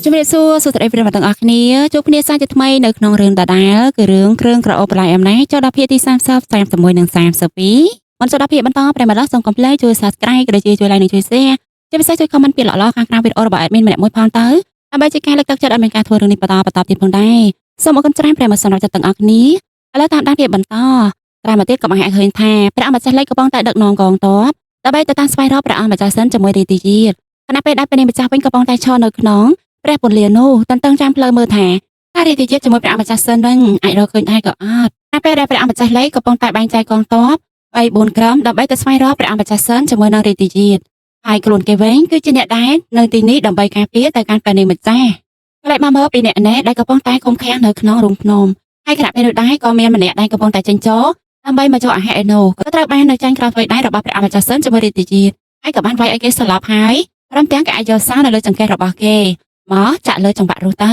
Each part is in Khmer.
ជំរាបសួរសួស្តីប្រិយមិត្តទាំងអស់គ្នាជួបគ្នាសាជាថ្មីនៅក្នុងរឿងដដែលគឺរឿងគ្រឿងក្រអូបបន្លែអំណាចចូលដល់ភាគទី30 31និង32បន្តចូលដល់ភាគបន្តប្រិយមិត្តសូមកុំភ្លេចជួយ Subscribe ក៏ដូចជាជួយ Like និងជួយ Share ជាពិសេសជួយ Comment ពាក្យល្អៗខាងក្រោមវីដេអូរបស់ Admin ម្នាក់មួយផងទៅដើម្បីជាការលើកទឹកចិត្តឲ្យមានការធ្វើរឿងនេះបន្តទៀតផងដែរសូមអរគុណច្រើនប្រិយមិត្តសម្រាប់ចិត្តទាំងអស់គ្នាឥឡូវតាមដានភាគបន្តក្រោយមកទៀតក៏បង្ហាញឃើញថាព្រះអង្គម្ចាស់លេខកំពុងតែដឹកនាំកងទ័ពដើម្បីទៅតាមស្វែងរកព្រះអង្គម្ចាស់សិនជាមួយរាជទាយាទខណៈពេលដែលព្រះនាងម្ចាស់វិញកំពុងតែឈរនៅក្នុងព្រះពន្លានោះតន្ទឹងចាំផ្លូវមើលថារាជទាយាទជាមួយព្រះអង្គម្ចាស់សិនវិញអាចរកឃើញដែរក៏អត់តែពេលដែលព្រះអង្គម្ចាស់លេខកំពុងតែបែងចែកកងទ័ព3-4ក្រុមដើម្បីទៅស្វែងរកព្រះអង្គម្ចាស់សិនជាមួយនឹងរាជទាយាទហើយខ្លួនគេវិញគឺជាអ្នកដែលនៅទីនេះដើម្បីការពារទៅកាន់ព្រះនាងម្ចាស់ផ្លែកមកមើលពីអ្នកណែដែលកំពុងតែឃុំឃាំងនៅក្នុងរូងភ្នំហើយខណៈពេលនោះដែរក៏មានម្នាក់ដែលកំពុងតែចេញចូលដើម្បីមកចូលអាហារឯនោះក៏ត្រូវបាននៅចាញ់ក្រោមថ្វីដៃរបស់ព្រះអង្គម្ចាស់សិនជាមួយរាជទាយាទហើយក៏បានវាយឲ្យគេស្លាប់ហើយព្រមទាំងក៏អាចយកសារនៅលើចង្កេះរបស់គេមកចាក់លើចង្វាក់រស់ទៅ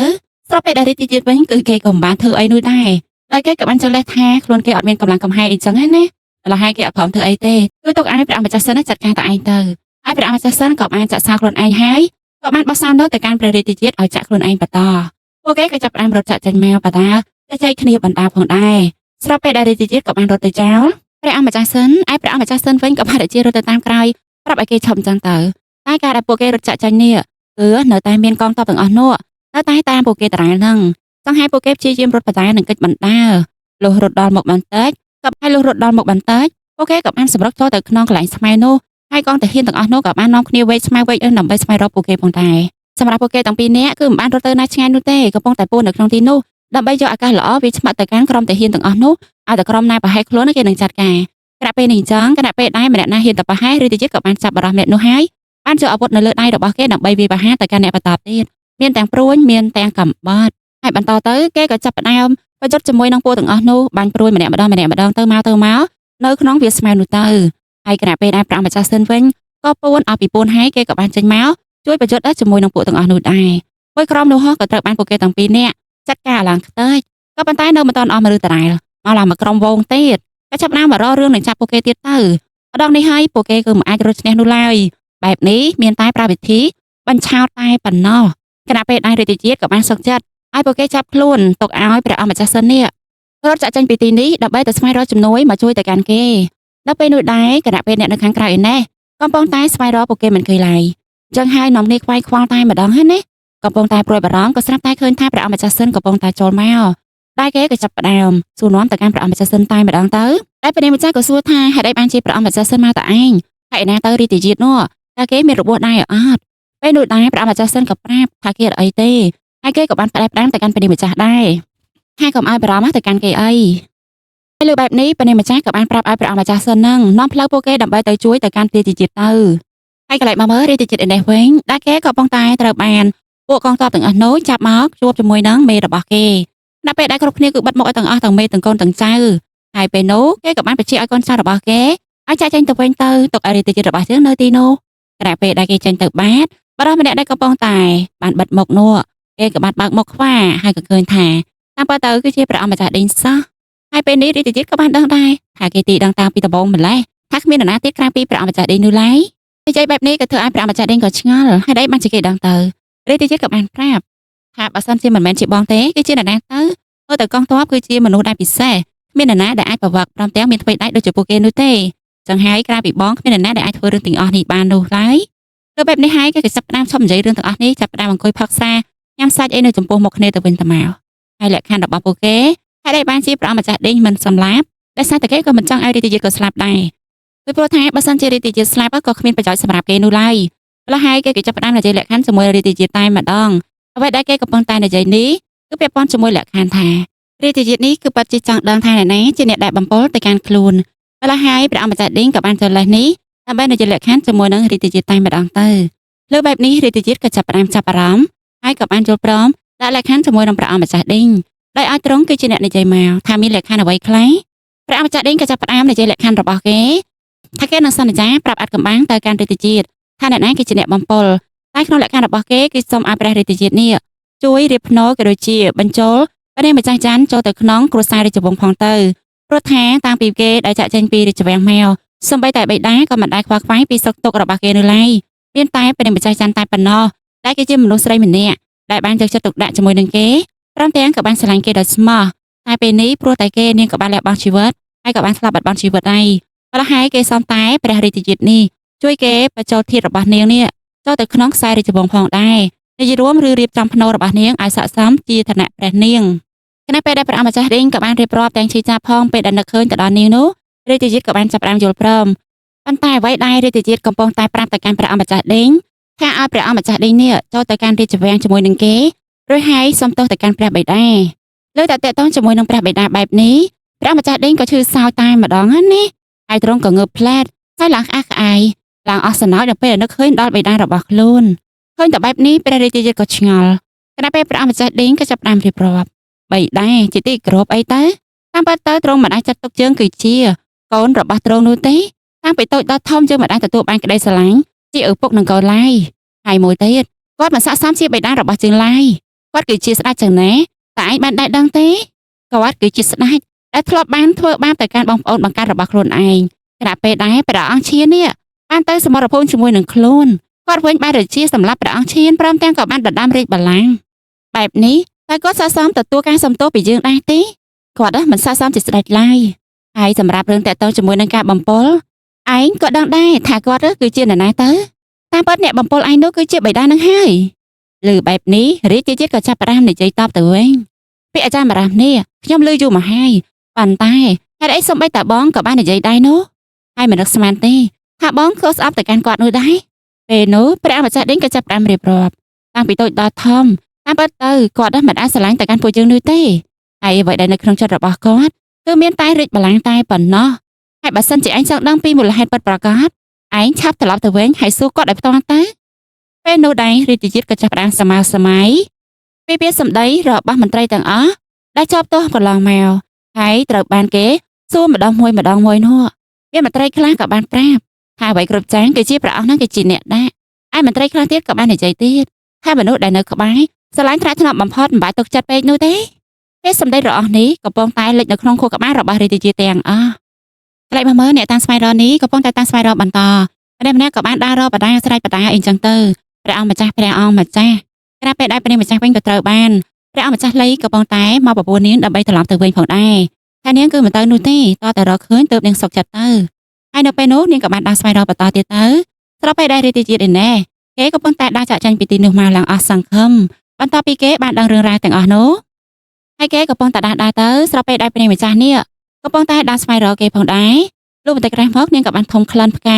ស្របពេលដែលរាជទាយាទវិញគឺគេក៏មិនបានធ្វើអីនោះដែរហើយគេក៏បានចលេះថាខ្លួនគេអត់មានកម្លាំងកំហែងអីចឹងណាម្ល៉េះហើយគេអត់ព្រមធ្វើអីទេគឺទុកឲ្យព្រះអង្គម្ចាស់សិនចាត់ការតែឯងទៅហើយព្រះអង្គម្ចាស់សិនក៏បានចាក់សារខ្លួនឯងហើយក៏បានបោះសារនោះទៅកាន់ព្រះរាជទាយាទឲ្យចាក់ខ្លួនឯងបន្តពួកគេក៏ចាប់ផ្ដើមរត់ចាក់ចេញមកបដាតែចែកគ្នាបណ្ដាផងដែរស្របពេលដែលរាជទាយាទក៏បានរត់ទៅចោលព្រះអង្គម្ចាស់សិនឯព្រះអង្គម្ចាស់សិនវិញក៏បានរាជារត់ទៅតាមក្រោយប្រាប់ឲ្យគេឈប់ចឹងទៅតែការដែលពួកគេរត់ចាក់ចេញនេះគឺនៅតែមានកងទ័ពទាំងអស់នោះនៅតែតាមពួកគេតរ៉ែហ្នឹងចង់ឲ្យពួកគេព្យាយាមរត់បដានឹងកិច្ចបណ្ដាលុះរត់ដល់មុខបន្តិចក៏ឲ្យលុះរត់ដល់មុខបន្តិចពួកគេក៏បានសម្រុកចូលទៅក្នុងកន្លែងស្មៅនោះហើយកងទាហានទាំងអស់នោះក៏បាននាំគ្នាវែកស្មៅវែកដើម្បីស្វែងរកពួកគេផងដែរសម្រាប់ពួកគេទាំងពីរនាក់គឺមិនបានរត់ទៅណាឆ្ងាយនោះទេកំពុងតែពួននៅក្នុងទីនោះដើម្បីយកឱកាសល្អវាឆ្មាក់ទៅកាន់ក្រុមទាហានទាំងអស់នោះឲ្យតែក្រុមណាប្រហែលខ្លួនគេនឹងចាត់ការខណៈពេលនេះចឹងខណៈពេលដែរម្នាក់ណាហ៊ានទៅប្រហែលរាជទាយាទក៏បានចាប់បរិសម្នាក់នោះហើយបានយកអាវុធនៅលើដៃរបស់គេដើម្បីវាយប្រហារទៅកាន់អ្នកបន្តទៀតមានទាំងព្រួញមានទាំងកំបត់ហើយបន្តទៅគេក៏ចាប់ផ្ដើមប្រយុទ្ធជាមួយនឹងពួកទាំងអស់នោះបាញ់ព្រួយម្នាក់ម្ដងទៅមកនៅក្នុងវាស្មៅនោះទៅហើយខណៈពេលដែរព្រះអង្គម្ចាស់សិនវិញក៏ពួនអស់ពីពួនហើយគេក៏បានចេញមកជួយប្រយុទ្ធជាមួយនឹងពួកទាំងអស់នោះដែរមួយក្រុមនោះក៏ត្រូវបានពួកគេទាំងពីរនាក់ចាត់ការឡើងខ្ទេចក៏ប៉ុន្តែនៅមិនទាន់អស់មនុស្សតារ៉ែលមកឡើងមកក្រុមវងទៀតក៏ចាប់ផ្ដើមមករករឿងនឹងចាប់ពួកគេទៀតទៅម្ដងនេះហើយពួកគេគឺមិនអាចរត់ឈ្នះនោះឡើយបែបនេះមានតែប្រាវិធីបញ្ឆោតតែប៉ុណ្ណោះគណៈពេលដែររាជទាយាទក៏បានសុខចិត្តឲ្យពួកគេចាប់ខ្លួនទុកឲ្យព្រះអង្គម្ចាស់សិននេះរត់ចាក់ចេញពីទីនេះដើម្បីទៅស្វែងរកជំនួយមកជួយទៅកាន់គេដល់ពេលនោះដែរគណៈពេលអ្នកនៅខាងក្រៅឯណេះកំពុងតែស្វែងរកពួកគេមិនឃើញឡើយអញ្ចឹងហើយនាំនេះខ្វាយខ្វល់តែម្ដងហើយណាកំពុងតែព្រួយបារម្ភក៏ស្រាប់តែឃើញថាព្រះអង្គម្ចាស់សិនកំពុងតែចូលមកដែរគេក៏ចាប់ផ្ដើមសួរនាំទៅកាន់ព្រះអង្គម្ចាស់សិនតែម្ដងទៅតែព្រះនាងម្ចាស់ក៏សួរថាហេតុអីបានជាព្រះអង្គម្ចាស់សិនមកតែឯងហើយឯណាទៅរាជទាយាទនោះតើគេមានរបួសដែរអត់ពេលនោះដែរព្រះម្ចាស់សិនក៏ប្រាប់ថាគេអត់អីទេហើយគេក៏បានផ្ដែផ្ដាំទៅកាន់ព្រះនាងម្ចាស់ដែរហើយកុំឲ្យបារម្ភទៅកាន់គេអីហើយលើបែបនេះព្រះនាងម្ចាស់ក៏បានប្រាប់ឲ្យព្រះម្ចាស់សិននឹងនាំផ្លូវពួកគេដើម្បីទៅជួយទៅកាន់រាជទាយាទទៅហើយកន្លែងមកមើលរាជទាយាទឯនេះវិញដែរគេក៏កំពុងតែត្រូវបានពួកកងទ័ពទាំងអស់នោះចាប់មកជួបជាមួយនឹងមេរបស់គេដល់ពេលដែលគ្រប់គ្នាគឺបិទមុខឲ្យទាំងអស់ទាំងមេទាំងកូនទាំងចៅហើយពេលនោះគេក៏បានបញ្ជាឲ្យកូនចៅរបស់គេឲ្យចាក់ចេញទៅវិញទៅទុកឲ្យរាជទាយាទរបស់យើងនៅទីនោះខណៈពេលដែលគេចេញទៅបាតបរិះម្នាក់ដែលកំពុងតែបានបិទមុខនោះគេក៏បានបើកមុខខ្វាហើយក៏ឃើញថាតាមពិតទៅគឺជាព្រះអង្គម្ចាស់ដេញសោះហើយពេលនេះរាជទាយាទក៏បានដឹងដែរថាគេទីដឹងតាំងពីដំបូងម្ល៉េះថាគ្មាននរណាទៀតក្រៅពីព្រះអង្គម្ចាស់ដេញនោះឡើយនិយាយបែបនេះក៏ធ្វើឲ្យព្រះអង្គម្ចាស់ដេញក៏ឆ្ងល់ហើយដែរបានជាគេដឹងទៅរាជទាយាទក៏បានប្រាប់ថាបើសិនជាមិនមែនជាបងទេគឺជានរណាទៅមើលទៅកងទ័ពគឺជាមនុស្សដែលពិសេសគ្មាននរណាដែលអាចប្រវត្តិព្រមទាំងមានថ្មីដៃដូចជាពួកគេនោះទេចឹងហើយក្រៅពីបងគ្មាននរណាដែលអាចធ្វើរឿងទាំងអស់នេះបាននោះឡើយលើបែបនេះហើយគេក៏ចាប់ផ្ដើមឈប់និយាយរឿងទាំងអស់នេះចាប់ផ្ដើមអង្គុយផឹកសាញ៉ាំសាច់អីនៅចំពោះមុខគ្នាទៅវិញទៅមកហើយលក្ខខណ្ឌរបស់ពួកគេហើយដែលបានជាព្រះអង្គម្ចាស់ដេញមិនសម្លាប់ដែលសារតែគេក៏មិនចង់ឲ្យរាជទាយាទក៏ស្លាប់ដែរពីព្រោះថាបើសិនជារាជទាយាទស្លាប់ក៏គ្មានប្រយោជន៍សម្រាប់គេនោះឡើយម្ល៉េះហើយគេក៏ចាប់ផ្ដើមនិយាយលក្ខខណ្ឌជាមួយរាជទាយាទតែម្ដងអ្វីដែលគេកំពុងតែនិយាយនេះគឺពាក់ព័ន្ធជាមួយលក្ខខណ្ឌថារាជទាយាទនេះគឺពិតជាចង់ដឹងថាអ្នកណាជាអ្នកដែលបំពុលទៅកាន់ខ្លួនម្ល៉េះហើយព្រះអង្គម្ចាស់ដេញក៏បានចលេះនេះដើម្បីនិយាយលក្ខខណ្ឌជាមួយនឹងរាជទាយាទតែម្ដងទៅលើបែបនេះរាជទាយាទក៏ចាប់ផ្ដើមចាប់អារម្មណ៍ហើយក៏បានយល់ព្រមដាក់លក្ខខណ្ឌជាមួយនឹងព្រះអង្គម្ចាស់ដេញដោយឲ្យទ្រង់គឺជាអ្នកនិយាយមកថាមានលក្ខខណ្ឌអ្វីខ្លះព្រះអង្គម្ចាស់ដេញក៏ចាប់ផ្ដើមនិយាយលក្ខខណ្ឌរបស់គេថាគេនឹងសន្យាប្រាប់អាត់កំបាំងទៅកាន់រាជទាយាទថាអ្នកណាគឺជាអ្នកបំពុលតែក្នុងលក្ខខណ្ឌរបស់គេគឺសូមឲ្យព្រះរាជទាយាទនេះជួយរៀបភ្នោក៏ដូចជាបញ្ចូលព្រះម្ចាស់ច័ន្ទចូលទៅក្នុងគ្រួសាររាជវង្សផងទៅព្រោះថាតាំងពីគេដែលចាក់ចេញពីរាជវាំងមកសូម្បីតែបិតាក៏មិនដែលខ្វល់ខ្វាយពីសុខទុក្ខរបស់គេនោះឡើយមានតែព្រះម្ចាស់ច័ន្ទតែប៉ុណ្ណោះដែលគេជាមនុស្សស្រីម្នាក់ ដែលបានយកចិត្តទុកដាក់ជាមួយនឹងគេព្រមទាំងក៏បានស្រឡាញ់គេដោយស្មោះតែពេលនេះព្រោះតែគេនាងក៏បានលះបង់ជីវិតហើយក៏បានស្លាប់បាត់បង់ជីវិតហើយម្ល៉េះហើយគេសុំតែព្រះរាជជាតិនេះជួយគេបញ្ចូលធាតុរបស់នាងនេះចូលទៅក្នុងខ្សែរាជវង្សផងដែរនិយាយរួមឬរៀបចំភ្នូររបស់នាងឲ្យស័ក្តិសមជាឋានៈព្រះនាងគណៈពេលដែលព្រះអម្ចាស់ឌីងក៏បានរៀបរាប់ទាំងឈីចាផងពេលដែលនឹកឃើញទៅដល់នាងនោះរាជជាតិក៏បានចាប់ផ្ដើមយល់ព្រមប៉ុន្តែអ្វីដែលរាជជាតិកំពុងតែប្រាប់ទៅកាន់ព្រះអម្ចាស់ឌីងថាឲ្យព្រះអម្ចាស់ឌីងនេះចូលទៅកាន់រាជវាំងជាមួយនឹងគេរួចហើយសុំទោសទៅកាន់ព្រះបិតាលើតែតេតងជាមួយនឹងព្រះបិតាបែបនេះព្រះអម្ចាស់ឌីងក៏ឈឺសោកតែម្ដងណាហើយទ្រង់ក៏ងើបផ្លែតហើយឡើងក្អាកក្អាយឡើងអស់សំណោចដល់ពេលនឹកឃើញដល់បិតារបស់ខ្លួនឃើញតែបែបនេះព្រះរាជជាតិក៏ឆ្ងល់គណៈពេលព្រះអម្ចាស់ឌីងក៏ចាប់ផ្ដើមរៀបរាប់បិតាជាទីគោរពអីទៅតាមពិតទៅទ្រង់មិនអាចចាត់ទុកយើងគឺជាកូនរបស់ទ្រង់នោះទេតាំងពីតូចដល់ធំយើងមិនអាចទទួលបានក្តីស្រឡាញ់ជាឪពុកនឹងកូនឡើយហើយមួយទៀតគាត់មិនស័ក្តិសមជាបិតារបស់យើងឡើយគាត់គឺជាស្ដេចចឹងណាតែឯងបានដែរដឹងទេគាត់គឺជាស្ដេចដែលធ្លាប់បានធ្វើបាបទៅកាន់បងប្អូនបង្កើតរបស់ខ្លួនឯងគណៈពេលដែរព្រះអង្គឈាននេះបានទៅសមរភូមិជាមួយនឹងខ្លួនគាត់វិញបានរាជាសម្រាប់ព្រះអង្គឈានព្រមទាំងក៏បានដណ្ដើមរាជបល្ល័ង្កបែបនេះតែគាត់ស័ក្តិសមទទួលការសំទោសពីយើងដែរទេគាត់មិនស័ក្តិសមជាស្ដេចឡើយហើយសម្រាប់រឿងតាក់ទងជាមួយនឹងការបំពល់ឯងក៏ដឹងដែរថាគាត់គឺជានរណាទៅតាមពិតអ្នកបំពល់ឯងនោះគឺជាបិតានឹងហើយលើបែបនេះរាជជាតិក៏ចាប់ផ្ដើមនិយាយតបទៅវិញពាក្យអាចារ្យបារាំងនេះខ្ញុំឮយូរមកហើយប៉ុន្តែហេតុអីសូម្បីតាបងក៏បាននិយាយដែរនោះហើយមិននឹកស្មានទេថាបងក៏ស្អប់ទៅកាន់គាត់នោះដែរពេលនោះព្រះអម្ចាស់ឌីងក៏ចាប់ផ្ដើមរៀបរាប់តាំងពីតូចដល់ធំតាមពិតទៅគាត់មិនអាចស្រឡាញ់ទៅកាន់ពួកយើងនោះទេហើយអ្វីដែលនៅក្នុងចិត្តរបស់គាត់គឺមានតែរាជបល្ល័ង្កតែប៉ុណ្ណោះហើយបើសិនជាឯងចង់ដឹងពីមូលហេតុពិតប្រាកដឯងឆាប់ត្រឡប់ទៅវិញហើយសួរគាត់ឲ្យផ្ទាល់ទៅពេលនោះដែររាជជាតិក៏ចាប់ផ្ដើមសម័យពីពាក្យសម្ដីរបស់មន្ត្រីទាំងអស់ដែលជាប់ទោសកន្លងមកហើយត្រូវបានគេសួរម្ដងមួយនោះមានមន្ត្រីខ្លះក៏បានប្រាប់ថាអ្វីគ្រប់យ៉ាងគឺជាព្រះអង្គនឹងគឺជាអ្នកដាក់ឯមន្ត្រីខ្លះទៀតក៏បាននិយាយទៀតថាមនុស្សដែលនៅក្បែរស្រឡាញ់ថ្នាក់ថ្នាក់បំផុតមិនបាច់ទុកចិត្តពេកនោះទេពេលសម្ដីរបស់នេះកំពុងតែលេចនៅក្នុងខួរក្បាលរបស់រាជជាតិទាំងអស់កន្លែងមកមើលអ្នកតាមស្វែងរកនេះកំពុងតែតាមស្វែងរកបន្តម្នាក់ក៏បានដើររកបដាស្រេចបដាអីចឹងទៅព្រះអង្គម្ចាស់ក្រៅពេលដែលព្រះម្ចាស់វិញក៏ត្រូវបានព្រះអង្គម្ចាស់លីកំពុងតែមកបបួលនាងដើម្បីត្រឡប់ទៅវិញផងដែរថានាងគឺមិនទៅនោះទេតតែរកឃើញទើបនាងសុខចិត្តទៅហើយនៅពេលនោះនាងក៏បានដើរស្វែងរកបន្តទៀតទៅស្របពេលដែលរាជជាតិឯណែគេកំពុងតែដើរចាក់ចាញ់ពីទីនោះមកឡើងអស់សង្ឃឹមបន្ទាប់ពីគេបានដឹងរឿងរ៉ាវទាំងអស់នោះហើយគេកំពុងតែដើរទៅស្របពេលដែលព្រះម្ចាស់នេះកំពុងតែដើរស្វែងរកគេផងដែរលុះបន្តិចក្រោយមកនាងក៏បានធំក្លិនផ្ក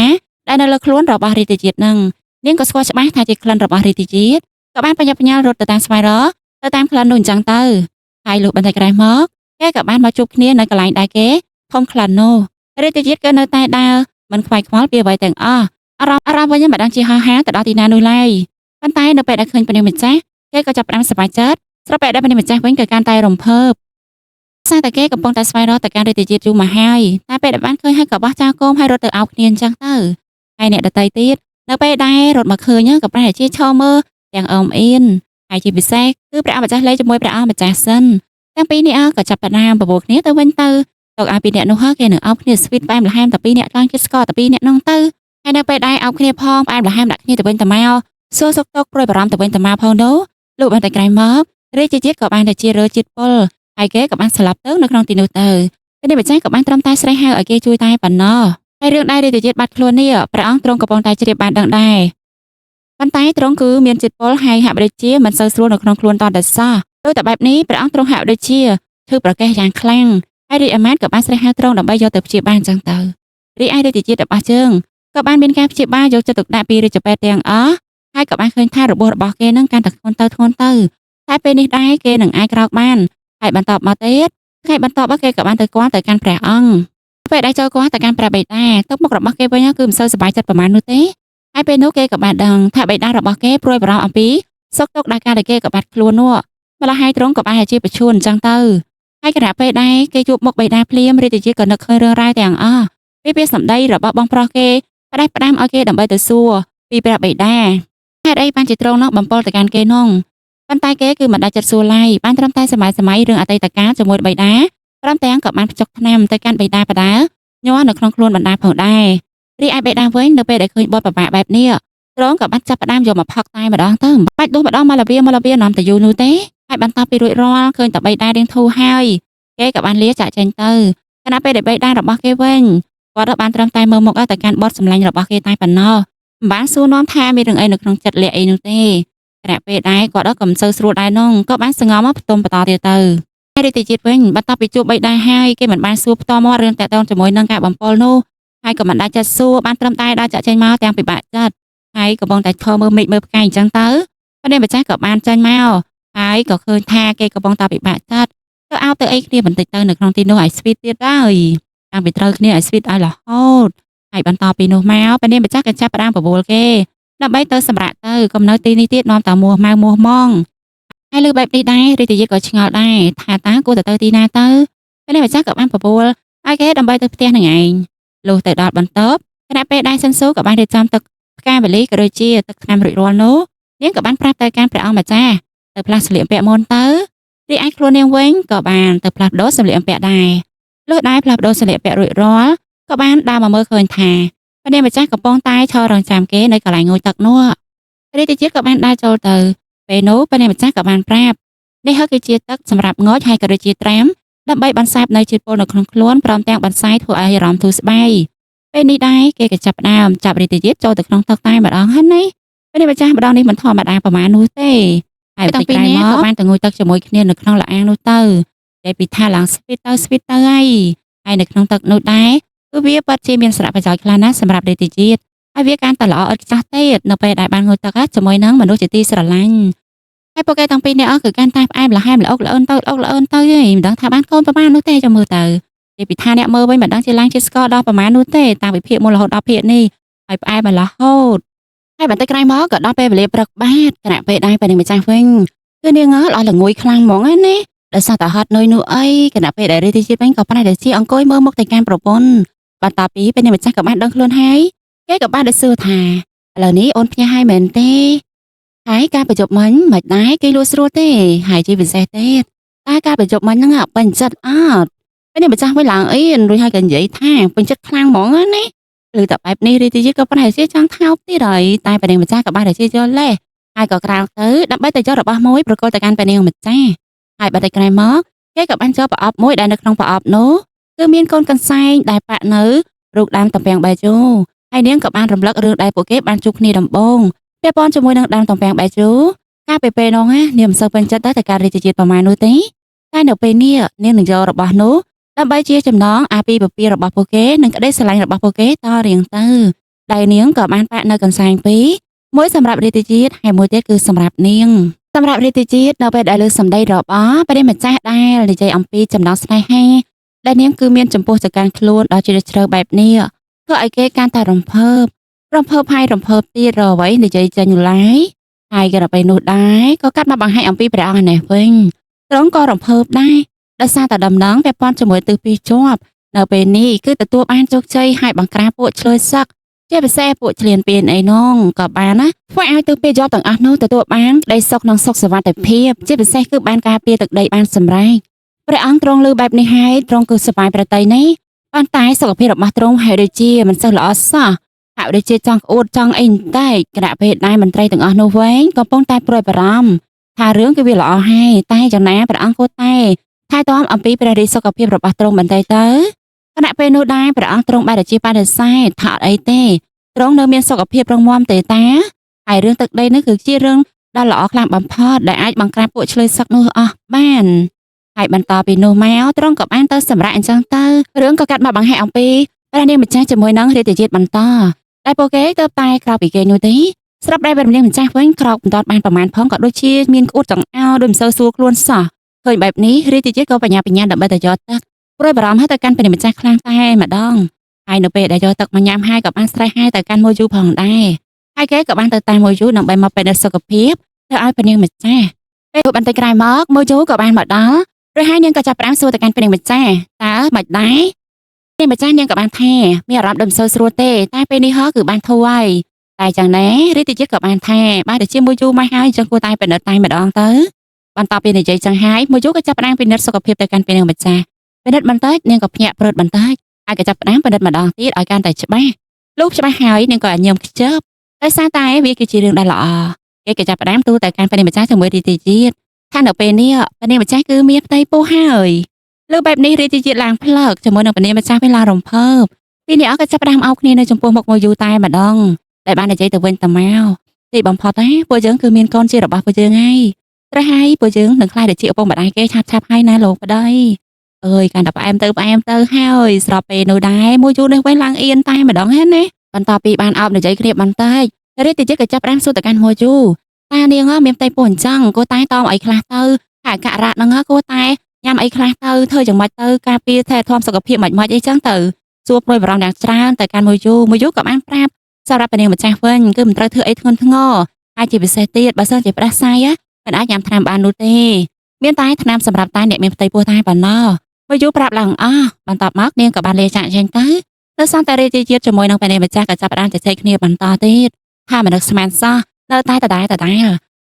ាដែលនៅលើខ្លួនរបស់រាជជាតិនឹងនាងក៏ស្គាល់ច្បាស់ថាជាក្លិនរបស់រាជជាតិក៏បានបញ្ញាបញ្ញារត់ទៅតាមស្វែងរកទៅតាមក្លិននោះអញ្ចឹងទៅហើយលុះបន្តិចក្រោយមកគេក៏បានមកជួបគ្នានៅកន្លែងដែលគេធំក្លិននោះរាជជាតិក៏នៅតែដើរមិនខ្វាយខ្វល់ពីអ្វីទាំងអស់អារម្មណ៍វិញមិនដឹងជាហោះហើរទៅដល់ទីណានោះឡើយប៉ុន្តែនៅពេលដែលឃើញព្រះម្ចាស់គេក៏ចាប់ផ្ដើមសប្បាយចិត្តស្របពេលដែលព្រះម្ចាស់វិញក៏កាន់តែរំភើបសារតែគេកំពុងតែស្វែងរកទៅកាន់រាជជាតិយូរមកហើយតែពេលដែលបានឃើញហើយក៏បោះចោលគោមហើយរត់ទៅអោបគ្នាអញ្ចឹងទៅហើយអ្នកដទៃទៀតនៅពេលដែលរត់មកឃើញក៏ប្រែជាឈរមើលទាំងអមអៀនហើយជាពិសេសគឺព្រះអម្ចាស់លេជាមួយព្រះអម្ចាស់សិនទាំងពីរនេះក៏ចាប់ផ្ដើមបបួលគ្នាទៅវិញទៅទុកឲ្យពីរអ្នកនោះគេនឹងអោបគ្នាស្វីតផ្អែមល្ហែមតែពីរអ្នកខ្លាំងចិត្តស្គាល់តែពីរអ្នកនោះទៅហើយនៅពេលដែលអោបគ្នាផងផ្អែមល្ហែមដាក់គ្នាទៅវិញទៅមកសួរសុខទុក្ខព្រួយបារម្ភទៅវិញទៅមកផងនោះលោកបានតែក្រែងមករាជជាតិក៏បានតែជារើជាតិពលហើយគេក៏បានស្លាប់ទៅនៅក្នុងទីនោះទៅព្រះម្ចាស់ក៏បានត្រឹមតែស្រែកហៅឲ្យគេជួយតែប៉ុណ្ណោះហើយរឿងដែលរាជជាតិបាត់ខ្លួននេះព្រះអង្គទ្រង់កំពុងតែជ្រាបបានដឹងដែរប៉ុន្តែទ្រង់គឺមានចិត្តពលហើយហាក់ដូចជាមិនសូវស្រួលនៅក្នុងខ្លួនតតែសោះដោយតែបែបនេះព្រះអង្គទ្រង់ហាក់ដូចជាធ្វើប្រកេះយ៉ាងខ្លាំងហើយរាជអាមាត្យក៏បានស្រែកហៅទ្រង់ដើម្បីយកទៅព្យាបាលចឹងទៅរីឯរាជជាតិរបស់យើងក៏បានមានការព្យាបាលយកចិត្តទុកដាក់ពីរាជពេទ្យទាំងអស់ហើយក៏បានឃើញថារបួសរបស់គេនឹងកាន់តែធ្ងន់ទៅតែពេលនេះដែរគេនឹងអាចក្រោកបានហើយបន្តមកទៀតថ្ងៃបន្ទាប់គេក៏បានទៅគាល់ទៅកាន់ព្រះអង្គពេលដែលចូលគាល់ទៅកាន់ព្រះបិតាទុកមុខរបស់គេវិញគឺមិនសូវសប្បាយចិត្តប្រមាណនោះទេហើយពេលនោះគេក៏បានដឹងថាបិតារបស់គេព្រួយបារម្ភអំពីសុខទុក្ខដែលការដែលគេក៏បាត់ខ្លួននោះម្ល៉េះហើយទ្រង់ក៏បានជាប្រឈួនអញ្ចឹងទៅហើយគណៈពេលដែលគេជួបមុខបិតាភ្លាមរាជជាតិក៏នឹកឃើញរឿងរ៉ាវទាំងអស់ពីពាក្យសម្ដីរបស់បងប្រុសគេផ្ដាច់ផ្ដាំឲ្យគេដើម្បីទៅសួរពីព្រះបិតាហេតុអីបានជាទ្រង់នោះបំពល់ទៅកាន់គេនោះប៉ុន្តែគេគឺមិនដាច់ចិត្តសួរឡើយបានត្រឹមតែសម័យរឿងអតីតកាលជាមួយបិតាព្រមទាំងក៏បានភ្ជុកថ្នាំទៅកាន់បិតាបដាញ័រនៅក្នុងខ្លួនបណ្ដាផងដែររីឯបិតាវិញនៅពេលដែលឃើញបុត្រពិបាកបែបនេះ ទ្រង់ក៏បានចាប់ផ្ដើមយកមកផឹកតែម្ដងទៅមិនបាច់ដួសម្ដងមកលាវានាំទៅយូរនោះទេហើយបន្ទាប់ពីរួចរាល់ឃើញតែបីដែររៀងធូរហើយគេក៏បានលាចាក់ចេញទៅខណៈពេលដែលបីដែររបស់គេវិញគាត់ក៏បានត្រឹមតែមើលមុខទៅកាន់បទសម្លាញ់របស់គេតែប៉ុណ្ណោះមិនបានសួរនាំថាមានរឿងអីនៅក្នុងចិត្តលាក់អីនោះទេខណៈពេលដែរគាត់ក៏មិនសូវស្រួលដែរនោះក៏បានសង្ងំមកផ្ទុំបន្តទៀតទៅហើយរាជជាតិវិញបន្ទាប់ពីជួបបីដែរហើយគេមិនបានសួរផ្ទាល់មករឿងតាក់ទងជាមួយនឹងការបំពល់នោះហើយក៏មិនដាច់ចិត្តសួរបានត្រឹមតែដើរចាក់ចេញមកទាំងពិបាកចិត្តហើយក៏បងតែឈរមើលមេឃមើលផ្កាយអញ្ចឹងទៅប៉ុន្តែម្ចាស់ក៏បានចាញ់មកហើយក៏ឃើញថាគេកំពុងតែពិបាកចិត្តទៅអោបទៅអីគ្នាបន្តិចទៅនៅក្នុងទីនោះឲ្យស្វីតទៀតហើយតាំងពីត្រូវគ្នាឲ្យស្វីតឲ្យរហូតហើយបន្តពីនោះមកប៉ានាងម្ចាស់ក៏ចាប់ផ្ដើមបបួលគេដើម្បីទៅសម្រាប់ទៅកុំនៅទីនេះទៀតនាំតែមួម៉ៅម៉ងហើយលើបែបនេះដែររាជយាក៏ឆ្ងល់ដែរថាតើគួរទៅទីណាទៅប៉ានាងម្ចាស់ក៏បានបបួលឲ្យគេដើម្បីទៅផ្ទះនឹងឯងលុះទៅដល់បន្ទប់ខណៈពេលដែរសិនស៊ូក៏បានរៀបចំទឹកផ្កាវលីក៏ដូចជាទឹកថ្នាំរួចរាល់នោះនាងក៏បានប្រាប់ទៅកាន់ព្រះអង្គម្ចាស់ទៅផ្លាស់សម្លៀកបំពាក់មុនទៅរីឯខ្លួននាងវិញក៏បានទៅផ្លាស់ប្ដូរសម្លៀកបំពាក់ដែរលុះដែរផ្លាស់ប្ដូរសម្លៀកបំពាក់រួចរាល់ក៏បានដើរមកមើលឃើញថាព្រះនាងម្ចាស់កំពុងតែឈររងចាំគេនៅកន្លែងងូតទឹកនោះរាជជាតិក៏បានដើរចូលទៅពេលនោះព្រះនាងម្ចាស់ក៏បានប្រាប់នេះហើយគឺជាទឹកសម្រាប់ងូតហើយក៏ដូចជាត្រាំដើម្បីបន្សាបនៅជាតិពុលនៅក្នុងខ្លួនព្រមទាំងបន្សាយធ្វើឲ្យអារម្មណ៍ធូរស្បើយពេលនេះដែរគេក៏ចាប់ផ្ដើមចាប់រាជជាតិចូលទៅក្នុងទឹកតែម្ដងហើយនេះព្រះនាងម្ចាស់ម្ដងនេះមិនធម្មតាប្រហែលនោះទេហើយតាំងពីនេះក៏បានទៅងូតទឹកជាមួយគ្នានៅក្នុងលាអាងនោះទៅតែពីថាឡើងស្វីតទៅហើយនៅក្នុងទឹកនោះដែរគឺវាពិតជាមានសារៈប្រយោជន៍ខ្លាំងណាស់សម្រាប់រាជជាតិហើយវាកាន់តែល្អឥតខ្ចោះទៀតនៅពេលដែលបានងូតទឹកជាមួយនឹងមនុស្សជាទីស្រឡាញ់ហើយពួកគេទាំងពីរនាក់គឺកាន់តែផ្អែមល្ហែមល្អអើនទៅហើយមិនដឹងថាបានកូនប្រមាណនោះទេចាំមើលទៅតែពីថាអ្នកមើលវិញមិនដឹងជាឡើងជាស្គាល់ដល់ប្រមាណនោះទេតាំងពីភាគមុនរហូតដល់ភាគនេះហើយផ្អែមរហូតហើយបន្តិចក្រោយមកក៏ដល់ពេលវេលាព្រឹកបាតខណៈពេលដែរពេលនឹងម្ចាស់វិញគឺនាងឲ្យល្ងួយខ្លាំងហ្មងណាដោយសារតែហត់នឿយនោះអីខណៈពេលដែលរាជជាតិវិញក៏ប្រែតែជាអង្គុយមើលមុខទៅកាន់ប្រពន្ធបន្ទាប់ពីពេលនេះម្ចាស់ក៏បានដឹងខ្លួនហើយគេក៏បានសួរថាឥឡូវនេះអូនផ្ញើឲ្យមែនទេហើយការប្រជុំមិញមិនដែរគេលួចស្រួលទេហើយជាពិសេសទៀតតែការប្រជុំមិញហ្នឹងពេញចិត្តអត់ពេលនេះម្ចាស់វិញឡើងអីរួចហើយក៏និយាយថាពេញចិត្តខ្លាំងហ្មងណាឬតែបែបនេះរាជជាតិក៏ប្រែជាចង់ថោកទៀតហើយតែពេលនេះម្ចាស់ក៏បានតែជាយល់លេះហើយក៏ក្រោកទៅដើម្បីទៅយករបស់មួយប្រកល់ទៅកាន់ពេលនេះម្ចាស់ហើយបន្តិចក្រោយមកគេក៏បានចូលប្រអប់មួយដែលនៅក្នុងប្រអប់នោះគឺមានកូនកន្សែងដែលប៉ាក់នៅរូបដើមតំពាំងបែជូហើយនាងក៏បានរំលឹករឿងដែលពួកគេបានជួបគ្នាដំបូងពាក់ព័ន្ធជាមួយនឹងដើមតំពាំងបែជូកាលពេលនោះនាងមិនសូវពេញចិត្តទៅការរាជជាតិប្រមាណនោះទេតែនៅពេលនេះនាងនឹងយករបស់នោះដើម្បីជាចំណងអាពាហ៍ពិពាហ៍របស់ពួកគេនិងក្តីស្រឡាញ់របស់ពួកគេតរៀងទៅដែលនាងក៏បានប៉ាក់នៅកន្សែងពីរមួយសម្រាប់រាជជាតិហើយមួយទៀតគឺសម្រាប់នាងសម្រាប់រាជជាតិនៅពេលដែលលើសម្ដីរបស់ព្រះម្ចាស់ដែលនិយាយអំពីចំណងស្នេហាដែលនាងគឺមានចំពោះចការខ្លួនដ៏ជ្រាលជ្រៅបែបនេះធ្វើឲ្យគេកាន់តែរំភើបហើយរំភើបទៀតរអ្វីនិយាយចេញឡាយហើយក៏ទៅនោះដែរក៏កាត់មកបង្ហាញអំពីព្រះអង្គនេះវិញទ្រង់ក៏រំភើបដែរដោយសារតែដំណងពាក់ព័ន្ធជាមួយទិសពីរជាប់នៅពេលនេះគឺទទួលបានជោគជ័យហើយបង្ក្រាបពួកឆ្លើយសឹកជាពិសេសពួកឆ្លៀនពៀនអីនោះក៏បានណាធ្វើឲ្យទិសពីរជាប់ទាំងអស់នោះទទួលបានក្តីសុខនិងសុខសวัสดิភាពជាពិសេសគឺបានការពារទឹកដីបានសម្រេចព្រះអង្គទ្រង់លើបែបនេះហើយទ្រង់គឺសប្បាយប្រតិនេះប៉ុន្តែសុខភាពរបស់ទ្រង់ហើយដូចជាមិនសូវល្អសោះហើយដូចជាចង់ក្អួតចង់អីតែគណៈពេលដែរមន្ត្រីទាំងអស់នោះវិញកំពុងតែព្រួយបារម្ភថារឿងគឺវាល្អហើយតែយ៉ាងណាព្រះអង្គគួរតែថែទាំអំពីព្រះរាជសុខភាពរបស់ទ្រង់បន្តិចទៅគណៈពេលនោះដែរព្រះអង្គទ្រង់បានជាបដិសេធថាអត់អីទេទ្រង់នៅមានសុខភាពរឹងមាំទេតាហើយរឿងទឹកដីនេះគឺជារឿងដ៏ល្អខ្លាំងបំផុតដែលអាចបង្ក្រាបពួកឆ្លើយសឹកនោះអស់បានហើយបន្តពីនោះមកទ្រង់ក៏បានទៅសម្រាប់អញ្ចឹងទៅរឿងក៏កាត់មកបង្ហាញអំពីព្រះនាងម្ចាស់ជាមួយនឹងរាជជាតិបន្តតែពួកគេទៅតែក្រៅពីគេនោះទេស្រាប់តែព្រះនាងម្ចាស់វិញក្រោកបន្តបានប្រមាណផងក៏ដូចជាមានក្អួតចង្អោរដូចមិនសូវស្រួលខ្លួនសោះឃើញបែបនេះរាជជាតិក៏បញ្ញាដើម្បីទៅយកទឹកព្រួយបារម្ភហើយទៅកាន់ព្រះនាងម្ចាស់ខ្លាំងតែម្ដងហើយនៅពេលដែលយកទឹកមកញ៉ាំហើយក៏បានស្រេះហើយទៅកាន់មួយយូផងដែរហើយគេក៏បានទៅតាមមួយយូដើម្បីមកពិនិត្យសុខភាពទៅឲ្យព្រះនាងម្ចាស់ពេលបន្តិចក្រោយមកមួយយូក៏បានមកដល់រួចហើយនាងក៏ចាប់ផ្ដើមសួរទៅកាន់ព្រះនាងម្ចាស់តើមិនដែរព្រះម្ចាស់នាងក៏បានថាមានអារម្មណ៍ដូចមិនសូវស្រួលទេតែពេលនេះគឺបានធូរហើយតែយ៉ាងណារាជជាតិក៏បានថាបានតែជាមួយយូមកហើយអញ្ចឹងគួរតែពិនិត្យតែម្ដងទៅបន្ទាប់ពីនិយាយចឹងហើយមួយយូក៏ចាប់ផ្ដើមពិនិត្យសុខភាពទៅកាន់ព្រះនាងម្ចាស់ពិនិត្យបន្តិចនាងក៏ភ្ញាក់ព្រឹតបន្តិចហើយក៏ចាប់ផ្ដើមពិនិត្យម្ដងទៀតឲ្យកាន់តែច្បាស់លុះច្បាស់ហើយនាងក៏ញញឹមខ្ជិប ដោយសារតែវាគឺជារឿងដែលល្អគេក៏ចាប់ផ្ដើមទូទៅកាន់ព្រះនាងម្ចាស់ជាមួយរាជទាជាតិថានៅពេលនេះព្រះនាងម្ចាស់គឺមានផ្ទៃពោះហើយលើបែបនេះរាជទាជាតិឡើងផ្លឹកជាមួយនឹងព្រះនាងម្ចាស់វិញឡើងរំភើបពីរនាក់ក៏ចាប់ផ្ដើមអោបគ្នានៅចំពោះមុខមកយូរតែម្ដងដែលបាននិយាយទៅវិញទៅមកទីបំផុតពួកយើងគឺមានកូនជារបស់ពួកយើងហើយត្រូវហើយពួកយើងនឹងខ្លាចទៅជាឪពុកម្ដាយគេឆាប់ហើយណាលោកប្ដីអើយកាន់តែផ្អែមទៅហើយស្របពេលនោះដែរមួយយូរនេះវិញឡើងអៀនតែម្ដងហ្នឹងណាបន្ទាប់ពីបានអោបនិយាយគ្នាបន្តិចរាជទាជាតិក៏ចាប់ផ្ដើមសួរទៅកាន់មួយយូតានាងមានផ្ទៃពោះអញ្ចឹងគួរតែតមអីខ្លះទៅហើយអក្ខរៈហ្នឹងគួរតែញ៉ាំអីខ្លះទៅធ្វើយ៉ាងម៉េចទៅការពារថែទាំសុខភាពមិនអីចឹងទៅសួរព្រួយបារម្ភយ៉ាងច្រើនទៅកាន់មួយយូក៏បានប្រាប់សម្រាប់ព្រះនាងម្ចាស់វិញគឺមិនត្រូវធ្វើអីធ្ងន់ធ្ងរហើយជាពិសេសទៀតបើសិនជាផ្ដាសាយមិនអាចញ៉ាំថ្នាំបាននោះទេមានតែថ្នាំសម្រាប់តែអ្នកមានផ្ទៃពោះតែប៉ុណ្ណោះមួយយូប្រាប់ឡើងអស់បន្ទាប់មកនាងក៏បានលាចាកចេញទៅនៅសន្តារាជជាតិជាមួយនឹងព្រះនាងម្ចាស់ក៏ចាប់ផ្ដើមជជែកគ្នាបន្តទៀតថាមនុស្សស្មានសោះនៅតែដដែ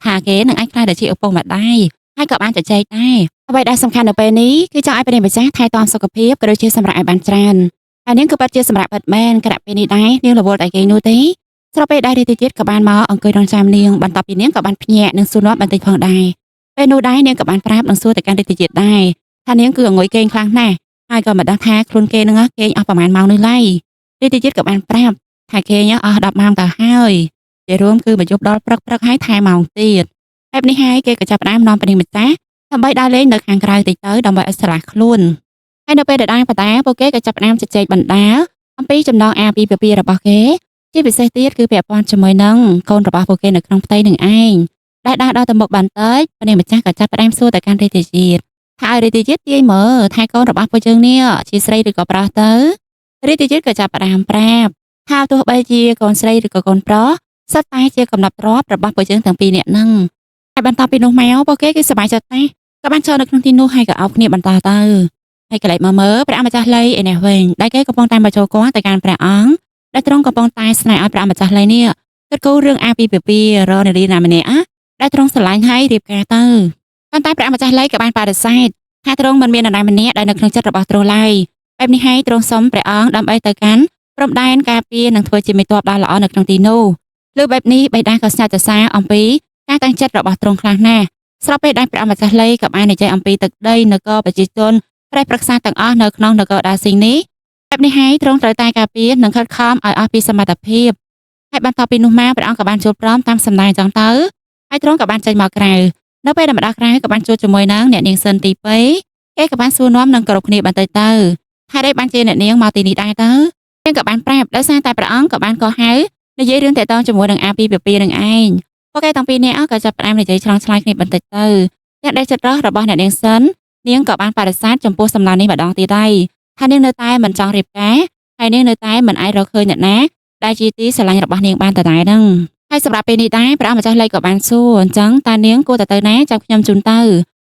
លថាគេនឹងអាចខ្លាចទៅជាឪពុកម្ដាយហើយក៏បានជជែកដែរអ្វីដែលសំខាន់នៅពេលនេះគឺចង់ឲ្យព្រះនាងម្ចាស់ថែទាំសុខភាពក៏ដូចជាសម្រាប់ឲ្យបានច្រើនហើយនាងក៏ពិតជាសម្រាប់ពិតមែនខណៈពេលនេះដែរនាងរវល់តែគេនោះទេស្របពេលដែររាជជាតិក៏បានមកអង្គុយរងចាំនាងបន្ទាប់ពីនាងក៏បានភ្ញាក់និងសួរនាំបន្តិចផងដែរពេលនោះដែរនាងក៏បានប្រាប់និងសួរទៅកាន់រាជជាតិដែរថានាងគឺអង្គុយគេងខ្លាំងណាស់ហើយក៏មិនដឹងថាខ្លួនគេនឹងគេងអស់ប្រហែលម៉ោងនោះឡើយរាជជាតិក៏បានប្រាប់ថាគេងអស់10ម៉ោងទៅហើយជារួមគឺមកយប់ដល់ព្រឹកហើយថែម៉ោងទៀតបែបនេះហើយគេក៏ចាប់ផ្ដើមនាំព្រះនាងម្ចាស់ដើម្បីដើរលេងនៅខាងក្រៅតិចទៅដើម្បីឲ្យស្រឡះខ្លួនហើយនៅពេលដែលដែរប៉ុន្តែពួកគេក៏ចាប់ផ្ដើមជជែកបណ្ដាលអំពីចំណងអាពាហ៍ពិពាហ៍របស់គេជាពិសេសទៀតគឺពាក់ព័ន្ធជាមួយនឹងកូនរបស់ពួកគេនៅក្នុងផ្ទៃនឹងឯងដែលដើរដល់ទៅមុខបន្តិចព្រះនាងម្ចាស់ក៏ចាប់ផ្ដើមសួរទៅកាន់រាជជាតិថាឲ្យរាជជាតិទាយមើលថាកូនរបស់ពួកយើងនេះជាស្រីឬក៏ប្រុសទៅរាជជាតិក៏ចាប់ផ្ដើមប្រាប់ថាទោះបីជាកូនស្រីឬក៏កូនប្រុសសុទ្ធតែជាកំណត់ទ្រព្យរបស់ពួកយើងទាំងពីរនាក់ហ្នឹងហើយបន្ទាប់ពីនោះមកពួកគេគឺសប្បាយចិត្តណាស់ក៏បានចូលនៅក្នុងទីនោះហើយក៏អោបគ្នាបន្តទៅហើយកន្លែងមកមើលព្រះអម្ចាស់លីឯនេះវិញដែលគេកំពុងតែមកចូលគាល់ទៅកាន់ព្រះអង្គដែលទ្រង់កំពុងតែស្នើឲ្យព្រះអម្ចាស់លីនេះគិតគូររឿងអាពាហ៍ពិពាហ៍រកនារីណាម្នាក់ដែលទ្រង់ស្រឡាញ់ហើយរៀបការទៅប៉ុន្តែព្រះអម្ចាស់លីក៏បានបដិសេធថាទ្រង់មិនមាននរណាម្នាក់ដែលនៅក្នុងចិត្តរបស់ទ្រង់ឡើយបែបនេះហើយទ្រង់សុំព្រះអង្គដើម្បីទៅកាន់ព្រំដែនការពារនិងធ្វើជាមេទ័ពដ៏ល្អនៅក្នុងទីនោះលើបែបនេះបិតាក៏ស្ញទ្ធសាអំពីការតាំងចិត្តរបស់ទ្រង់ខ្លាំងណាស់ស្របពេលដែលព្រះអម្ចាស់លីក៏បាននិយាយអំពីទឹកដីនគរប្រជាជនប្រេះប្រឹក្សាទាំងអស់នៅក្នុងនគរដាស៊ីងនេះបែបនេះហើយទ្រង់ត្រូវតែការពារនិងខិតខំឲ្យអស់ពីសមត្ថភាពហើយបន្ទាប់ពីនោះមកព្រះអង្គក៏បានជួបព្រមតាមសម្ដែងចឹងទៅហើយទ្រង់ក៏បានចេញមកក្រៅនៅពេលដែលម្ដងក្រៅក៏បានជួបជាមួយនឹងអ្នកនាងសិនទី2គេក៏បានសួរនាំនឹងគ្រប់គ្នាបន្តិចទៅហើយដែលបានជាអ្នកនាងមកទីនេះដែរទៅនាងក៏បានប្រាប់ដោយសារតែព្រះអង្គក៏បានកោះហៅនិយាយរឿងតាក់ទងជាមួយនឹងអាពាហ៍ពិពាហ៍នឹងឯងពួកគេទាំងពីរនាក់ក៏ចាប់ផ្ដើមនិយាយឆ្លងឆ្លើយគ្នាបន្តិចទៅអ្នកដែលចិត្តរស់របស់អ្នកនាងសិននាងក៏បានបដិសេធចំពោះសំណើនេះម្ដងទៀតដែរថានាងនៅតែមិនចង់រៀបការហើយនាងនៅតែមិនអាចរកឃើញអ្នកណាដែលជាទីស្រឡាញ់របស់នាងបានដដែលហ្នឹងហើយសម្រាប់ពេលនេះដែរព្រះម្ចាស់លេខក៏បានសួរអញ្ចឹងតើនាងគួរទៅណាចាំខ្ញុំជូនទៅ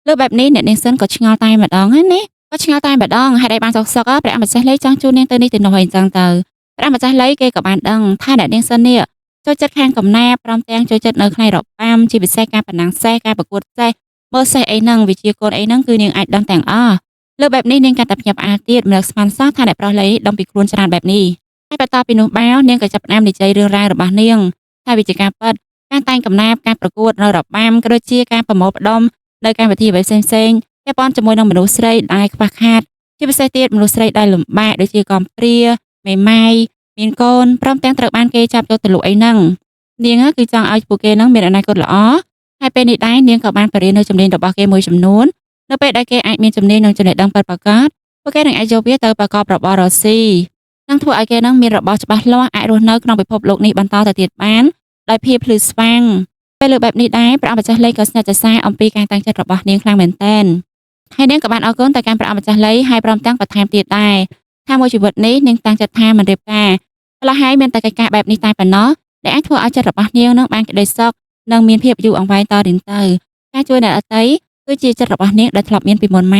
លើបែបនេះអ្នកនាងសិនក៏ឆ្ងល់តែម្ដងណាក៏ឆ្ងល់តែម្ដងហើយដែលបានសុកព្រះម្ចាស់លេខចង់ជូននាងទៅនេះទៅនោះអញ្ចឹងទៅព្រះម្ចាស់លេខគេក៏បានដឹងថាអ្នកនាងសិននេះចូលចិត្តខាងកំណាព្រមទាំងចូលចិត្តនៅផ្នែករបាំជាពិសេសការប្រណាំងសេះការប្រកួតសេះមើលសេះអីហ្នឹងវិជាកូនអីហ្នឹងគឺនាងអាចដឹងទាំងអស់លើបែបនេះនាងកាន់តែភ្ញាក់ផ្អើលទៀតមិននឹកស្មានសោះថាអ្នកប្រុសលេដឹងពីខ្លួនច្រើនបែបនេះហើយបន្តពីនោះបាវនាងក៏ចាប់ផ្ដើមនិយាយរឿងរ៉ាវរបស់នាងថាវិជាការពិតការតែងកំណាព្យការប្រកួតនៅរបាំក៏ដូចជាការប្រមូលផ្ដុំនៅកម្មវិធីអ្វីផ្សេងៗពាក់ព័ន្ធជាមួយនឹងមនុស្សស្រីដែលខ្វះខាតជាពិសេសទៀតមនុស្សស្រីដែលលំបាកដូចជាកំព្រាមេម៉ាយមានកូនព្រមទាំងត្រូវបានគេចាប់យកទៅលក់អីហ្នឹងនាងគឺចង់ឲ្យពួកគេហ្នឹងមានអនាគតល្អហើយពេលនេះដែរនាងក៏បានបរៀននៅជំនាញរបស់គេមួយចំនួននៅពេលដែលគេអាចមានជំនាញនិងចំណេះដឹងពិតប្រាកដពួកគេនឹងអាចយកវាទៅប្រកបរបររកស៊ីនឹងធ្វើឲ្យគេហ្នឹងមានរបបច្បាស់លាស់អាចរស់នៅក្នុងពិភពលោកនេះបន្តទៅទៀតបានដោយភាពភ្លឺស្វាងពេលលើបែបនេះដែរព្រះអម្ចាស់លេខក៏ស្ញទ្ធសារអំពីការតាំងចិត្តរបស់នាងខ្លាំងមែនទែនហើយនាងក៏បានអរគុណទៅកាន់ព្រះអម្ចាស់លេខហើយព្រមទាំងបន្ថែមទៀតដែរថាមួយជីវិតនេះនាងតាំងចិត្តថាមិនរៀបការម្ល៉េះហើយមានតែកិច្ចការបែបនេះតែប៉ុណ្ណោះដែលអាចធ្វើឲ្យចិត្តរបស់នាងនឹងបានក្តីសុខនិងមានភាពយូរអង្វែងតរៀងទៅការជួយអ្នកដទៃគឺជាចិត្តរបស់នាងដែលធ្លាប់មានពីមុនម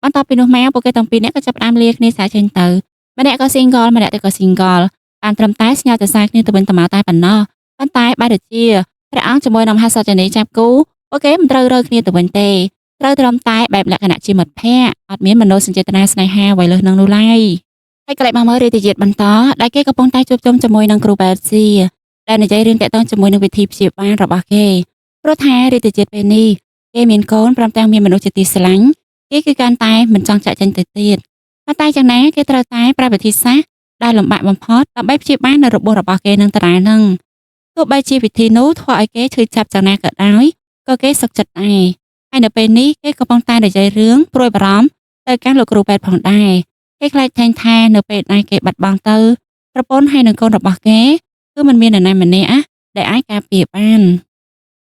កបន្ទាប់ពីនោះមកពួកគេទាំងពីរនាក់ក៏ចាប់ផ្ដើមលាគ្នាសារចេញទៅម្នាក់ក៏ single ម្នាក់ទៅក៏ single បានត្រឹមតែស្ញទ្ធសារគ្នាទៅវិញទៅមកតែប៉ុណ្ណោះប៉ុន្តែបែរជាព្រះអង្គជាមួយនឹងមហាសច្ចនីចាប់គូពួកគេមិនត្រូវរើគ្នាទៅវិញទេត្រូវត្រឹមតែបែបលក្ខណៈជាមិត្តភក្តិអត់មានមនោសញ្ចេតនាស្នេហាអ្វីលើសនឹងនោះឡើយហើយកន្លែងមកមើលរាជជាតិបន្តដែលគេកំពុងតែជួបជុំជាមួយនឹងគ្រូបែតស៊ី ដែលនិយាយរឿងតាក់ទងជាមួយនឹងវិធីព្យាបាលរបស់គេព្រោះថារាជជាតិពេលនេះគេមានកូនព្រមទាំងមានមនុស្សជាទីស្រឡាញ់គេគឺកាន់តែមិនចង់ចាក់ចេញទៅទៀតប៉ុន្តែយ៉ាងណាគេត្រូវតែប្រើវិធីសាស្ត្រដែលលំបាកបំផុតដើម្បីព្យាបាលនៅរបួសរបស់គេនឹងដដែលនឹងទោះបីជាវិធីនោះធ្វើឲ្យគេឈឺចាប់យ៉ាងណាក៏ដោយក៏គេសុខចិត្តដែរហើយនៅពេលនេះគេកំពុងតែនិយាយរឿងព្រួយបារម្ភទៅកាន់លោកគ្រូពេទ្យផងដែរគេខ្លាចថានៅពេលដែលគេបាត់បង់ទៅប្រពន្ធហើយនឹងកូនរបស់គេគឺมันមាននរណាម្នាក់ដែលអាចការពារបា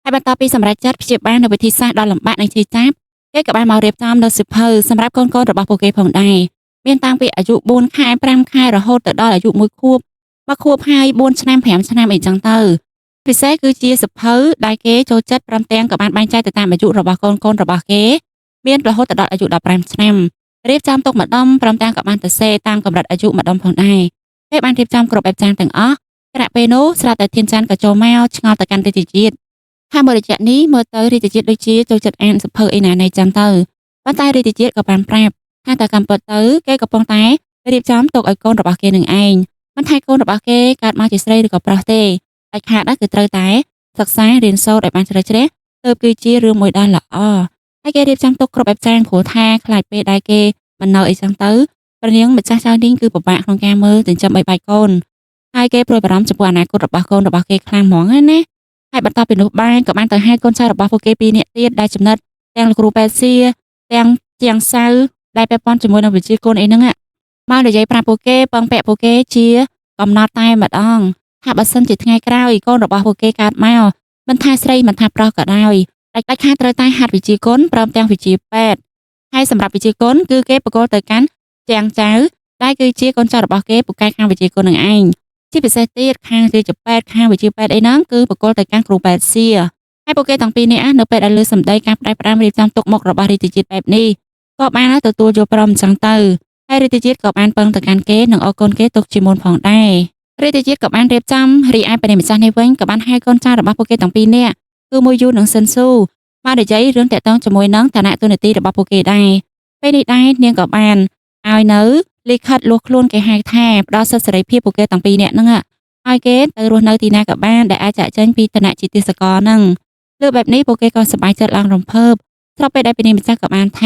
នហើយបន្ទាប់ពីសម្រាប់ចាត់ព្យាបាលនៅវិធីសាស្ត្រដ៏លំបាកនៃឈឺចាប់គេក៏បានមករៀបចំនៅសិភៅសម្រាប់កូនៗរបស់ពួកគេផងដែរមានតាំងពីអាយុ4ខែ5ខែរហូតទៅដល់អាយុ1ខួប1ខួបហើយ4ឆ្នាំ5ឆ្នាំអីចឹងទៅពិសេសគឺជាសិភៅដែលគេចូលចិត្តព្រមទាំងក៏បានបែងចែកទៅតាមអាយុរបស់កូនៗរបស់គេមានរហូតដល់អាយុ15ឆ្នាំរៀបចំទុកម្ដុំព្រមទាំងក៏បានទៅសេតាមកម្រិតអាយុម្ដុំផងដែរគេបានរៀបចំគ្រប់បែបចានទាំងអស់ខណៈពេលនោះស្រាប់តែធានចានក៏ចូលមកឆ្ងល់ទៅកាន់រាជជាតិថាមួយរយៈនេះមើលទៅរាជជាតិដូចជាចូលចិត្តអានសិភៅអីណានៃចឹងទៅប៉ុន្តែរាជជាតិក៏បានប្រាប់ថាតើកម្មពិតទៅគេកំពុងតែរៀបចំទុកឲ្យកូនរបស់គេនឹងឯងមិនថាកូនរបស់គេកើតមកជាស្រីឬក៏ប្រុសទេអាចខាតគឺត្រូវតែសិក្សារៀនសូត្រឲ្យបានជ្រៅជ្រះទើបគឺជារឿងមួយដ៏ល្អហើយគេរៀបចំទុកគ្រប់បែបយ៉ាងព្រោះថាខ្លាចពេលដែលគេមិននៅអីចឹងទៅព្រះនាងម្ចាស់ចៅនាងគឺពិបាកក្នុងការមើលចិញ្ចឹមបីបាច់កូនហើយគេព្រួយបារម្ភចំពោះអនាគតរបស់កូនរបស់គេខ្លាំងហ្មងណាហើយបន្ទាប់ពីនោះបានក៏បានទៅហៅកូនចៅរបស់ពួកគេ2នាក់ទៀតដែលចំណិតទាំងលោកគ្រូប៉ែសៀទាំងជាងសៅដែលពាក់ព័ន្ធជាមួយនឹងវិជាគុណអីហ្នឹងមកនិយាយប្រាប់ពួកគេពឹងពាក់ពួកគេជាកំណត់តែម្ដងថាបើសិនជាថ្ងៃក្រោយកូនរបស់ពួកគេកើតមកមិនថាស្រីមិនថាប្រុសក៏ដោយដាច់ខាតត្រូវតែហាត់វិជាគុណព្រមទាំងវិជាពេទ្យហើយសម្រាប់វិជាគុណគឺគេបកគលទៅកាន់ជាងចៅដែលគឺជាកូនចៅរបស់គេពូកែខាងវិជាគុណនឹងឯងជាពិសេសទៀតខាងរាជពេទ្យខាងវិជាពេទ្យអីហ្នឹងគឺបកគលទៅកាន់គ្រូពេទ្យសៀហើយពួកគេទាំងពីរនាក់នៅពេលដែលលើសម្ដីការផ្ដាច់ផ្ដាំរៀបចំទុកមុខរបស់រាជជាតិបែបនេះក៏បានទទួលយកព្រមអញ្ចឹងទៅហើយរាជជាតិក៏បានពឹងទៅកាន់គេនិងអរគុណគេទុកជាមុនផងដែររាជជាតិក៏បានរៀបចំរីឯព្រះម្ចាស់នេះវិញក៏បានហៅកូនចៅរបស់ពួកគេទាំងពីរនាក់គឺមួយយូនិងស៊ិនស៊ូមកនិយាយរឿងតាក់ទងជាមួយនឹងឋានៈទូនាទីរបស់ពួកគេដែរពេលនេះដែរនាងក៏បានឲ្យនៅលិខិតលួសខ្លួនគេហៅថាផ្ដល់សិទ្ធិសេរីភាពពួកគេទាំងពីរនាក់ហ្នឹងឲ្យគេទៅរស់នៅទីណាក៏បានដែលអាចចាក់ចេញពីឋានៈជាទេសកលហ្នឹងលើបែបនេះពួកគេក៏សប្បាយចិត្តឡើងរំភើបស្របពេលដែលព្រះម្ចាស់ក៏បានថា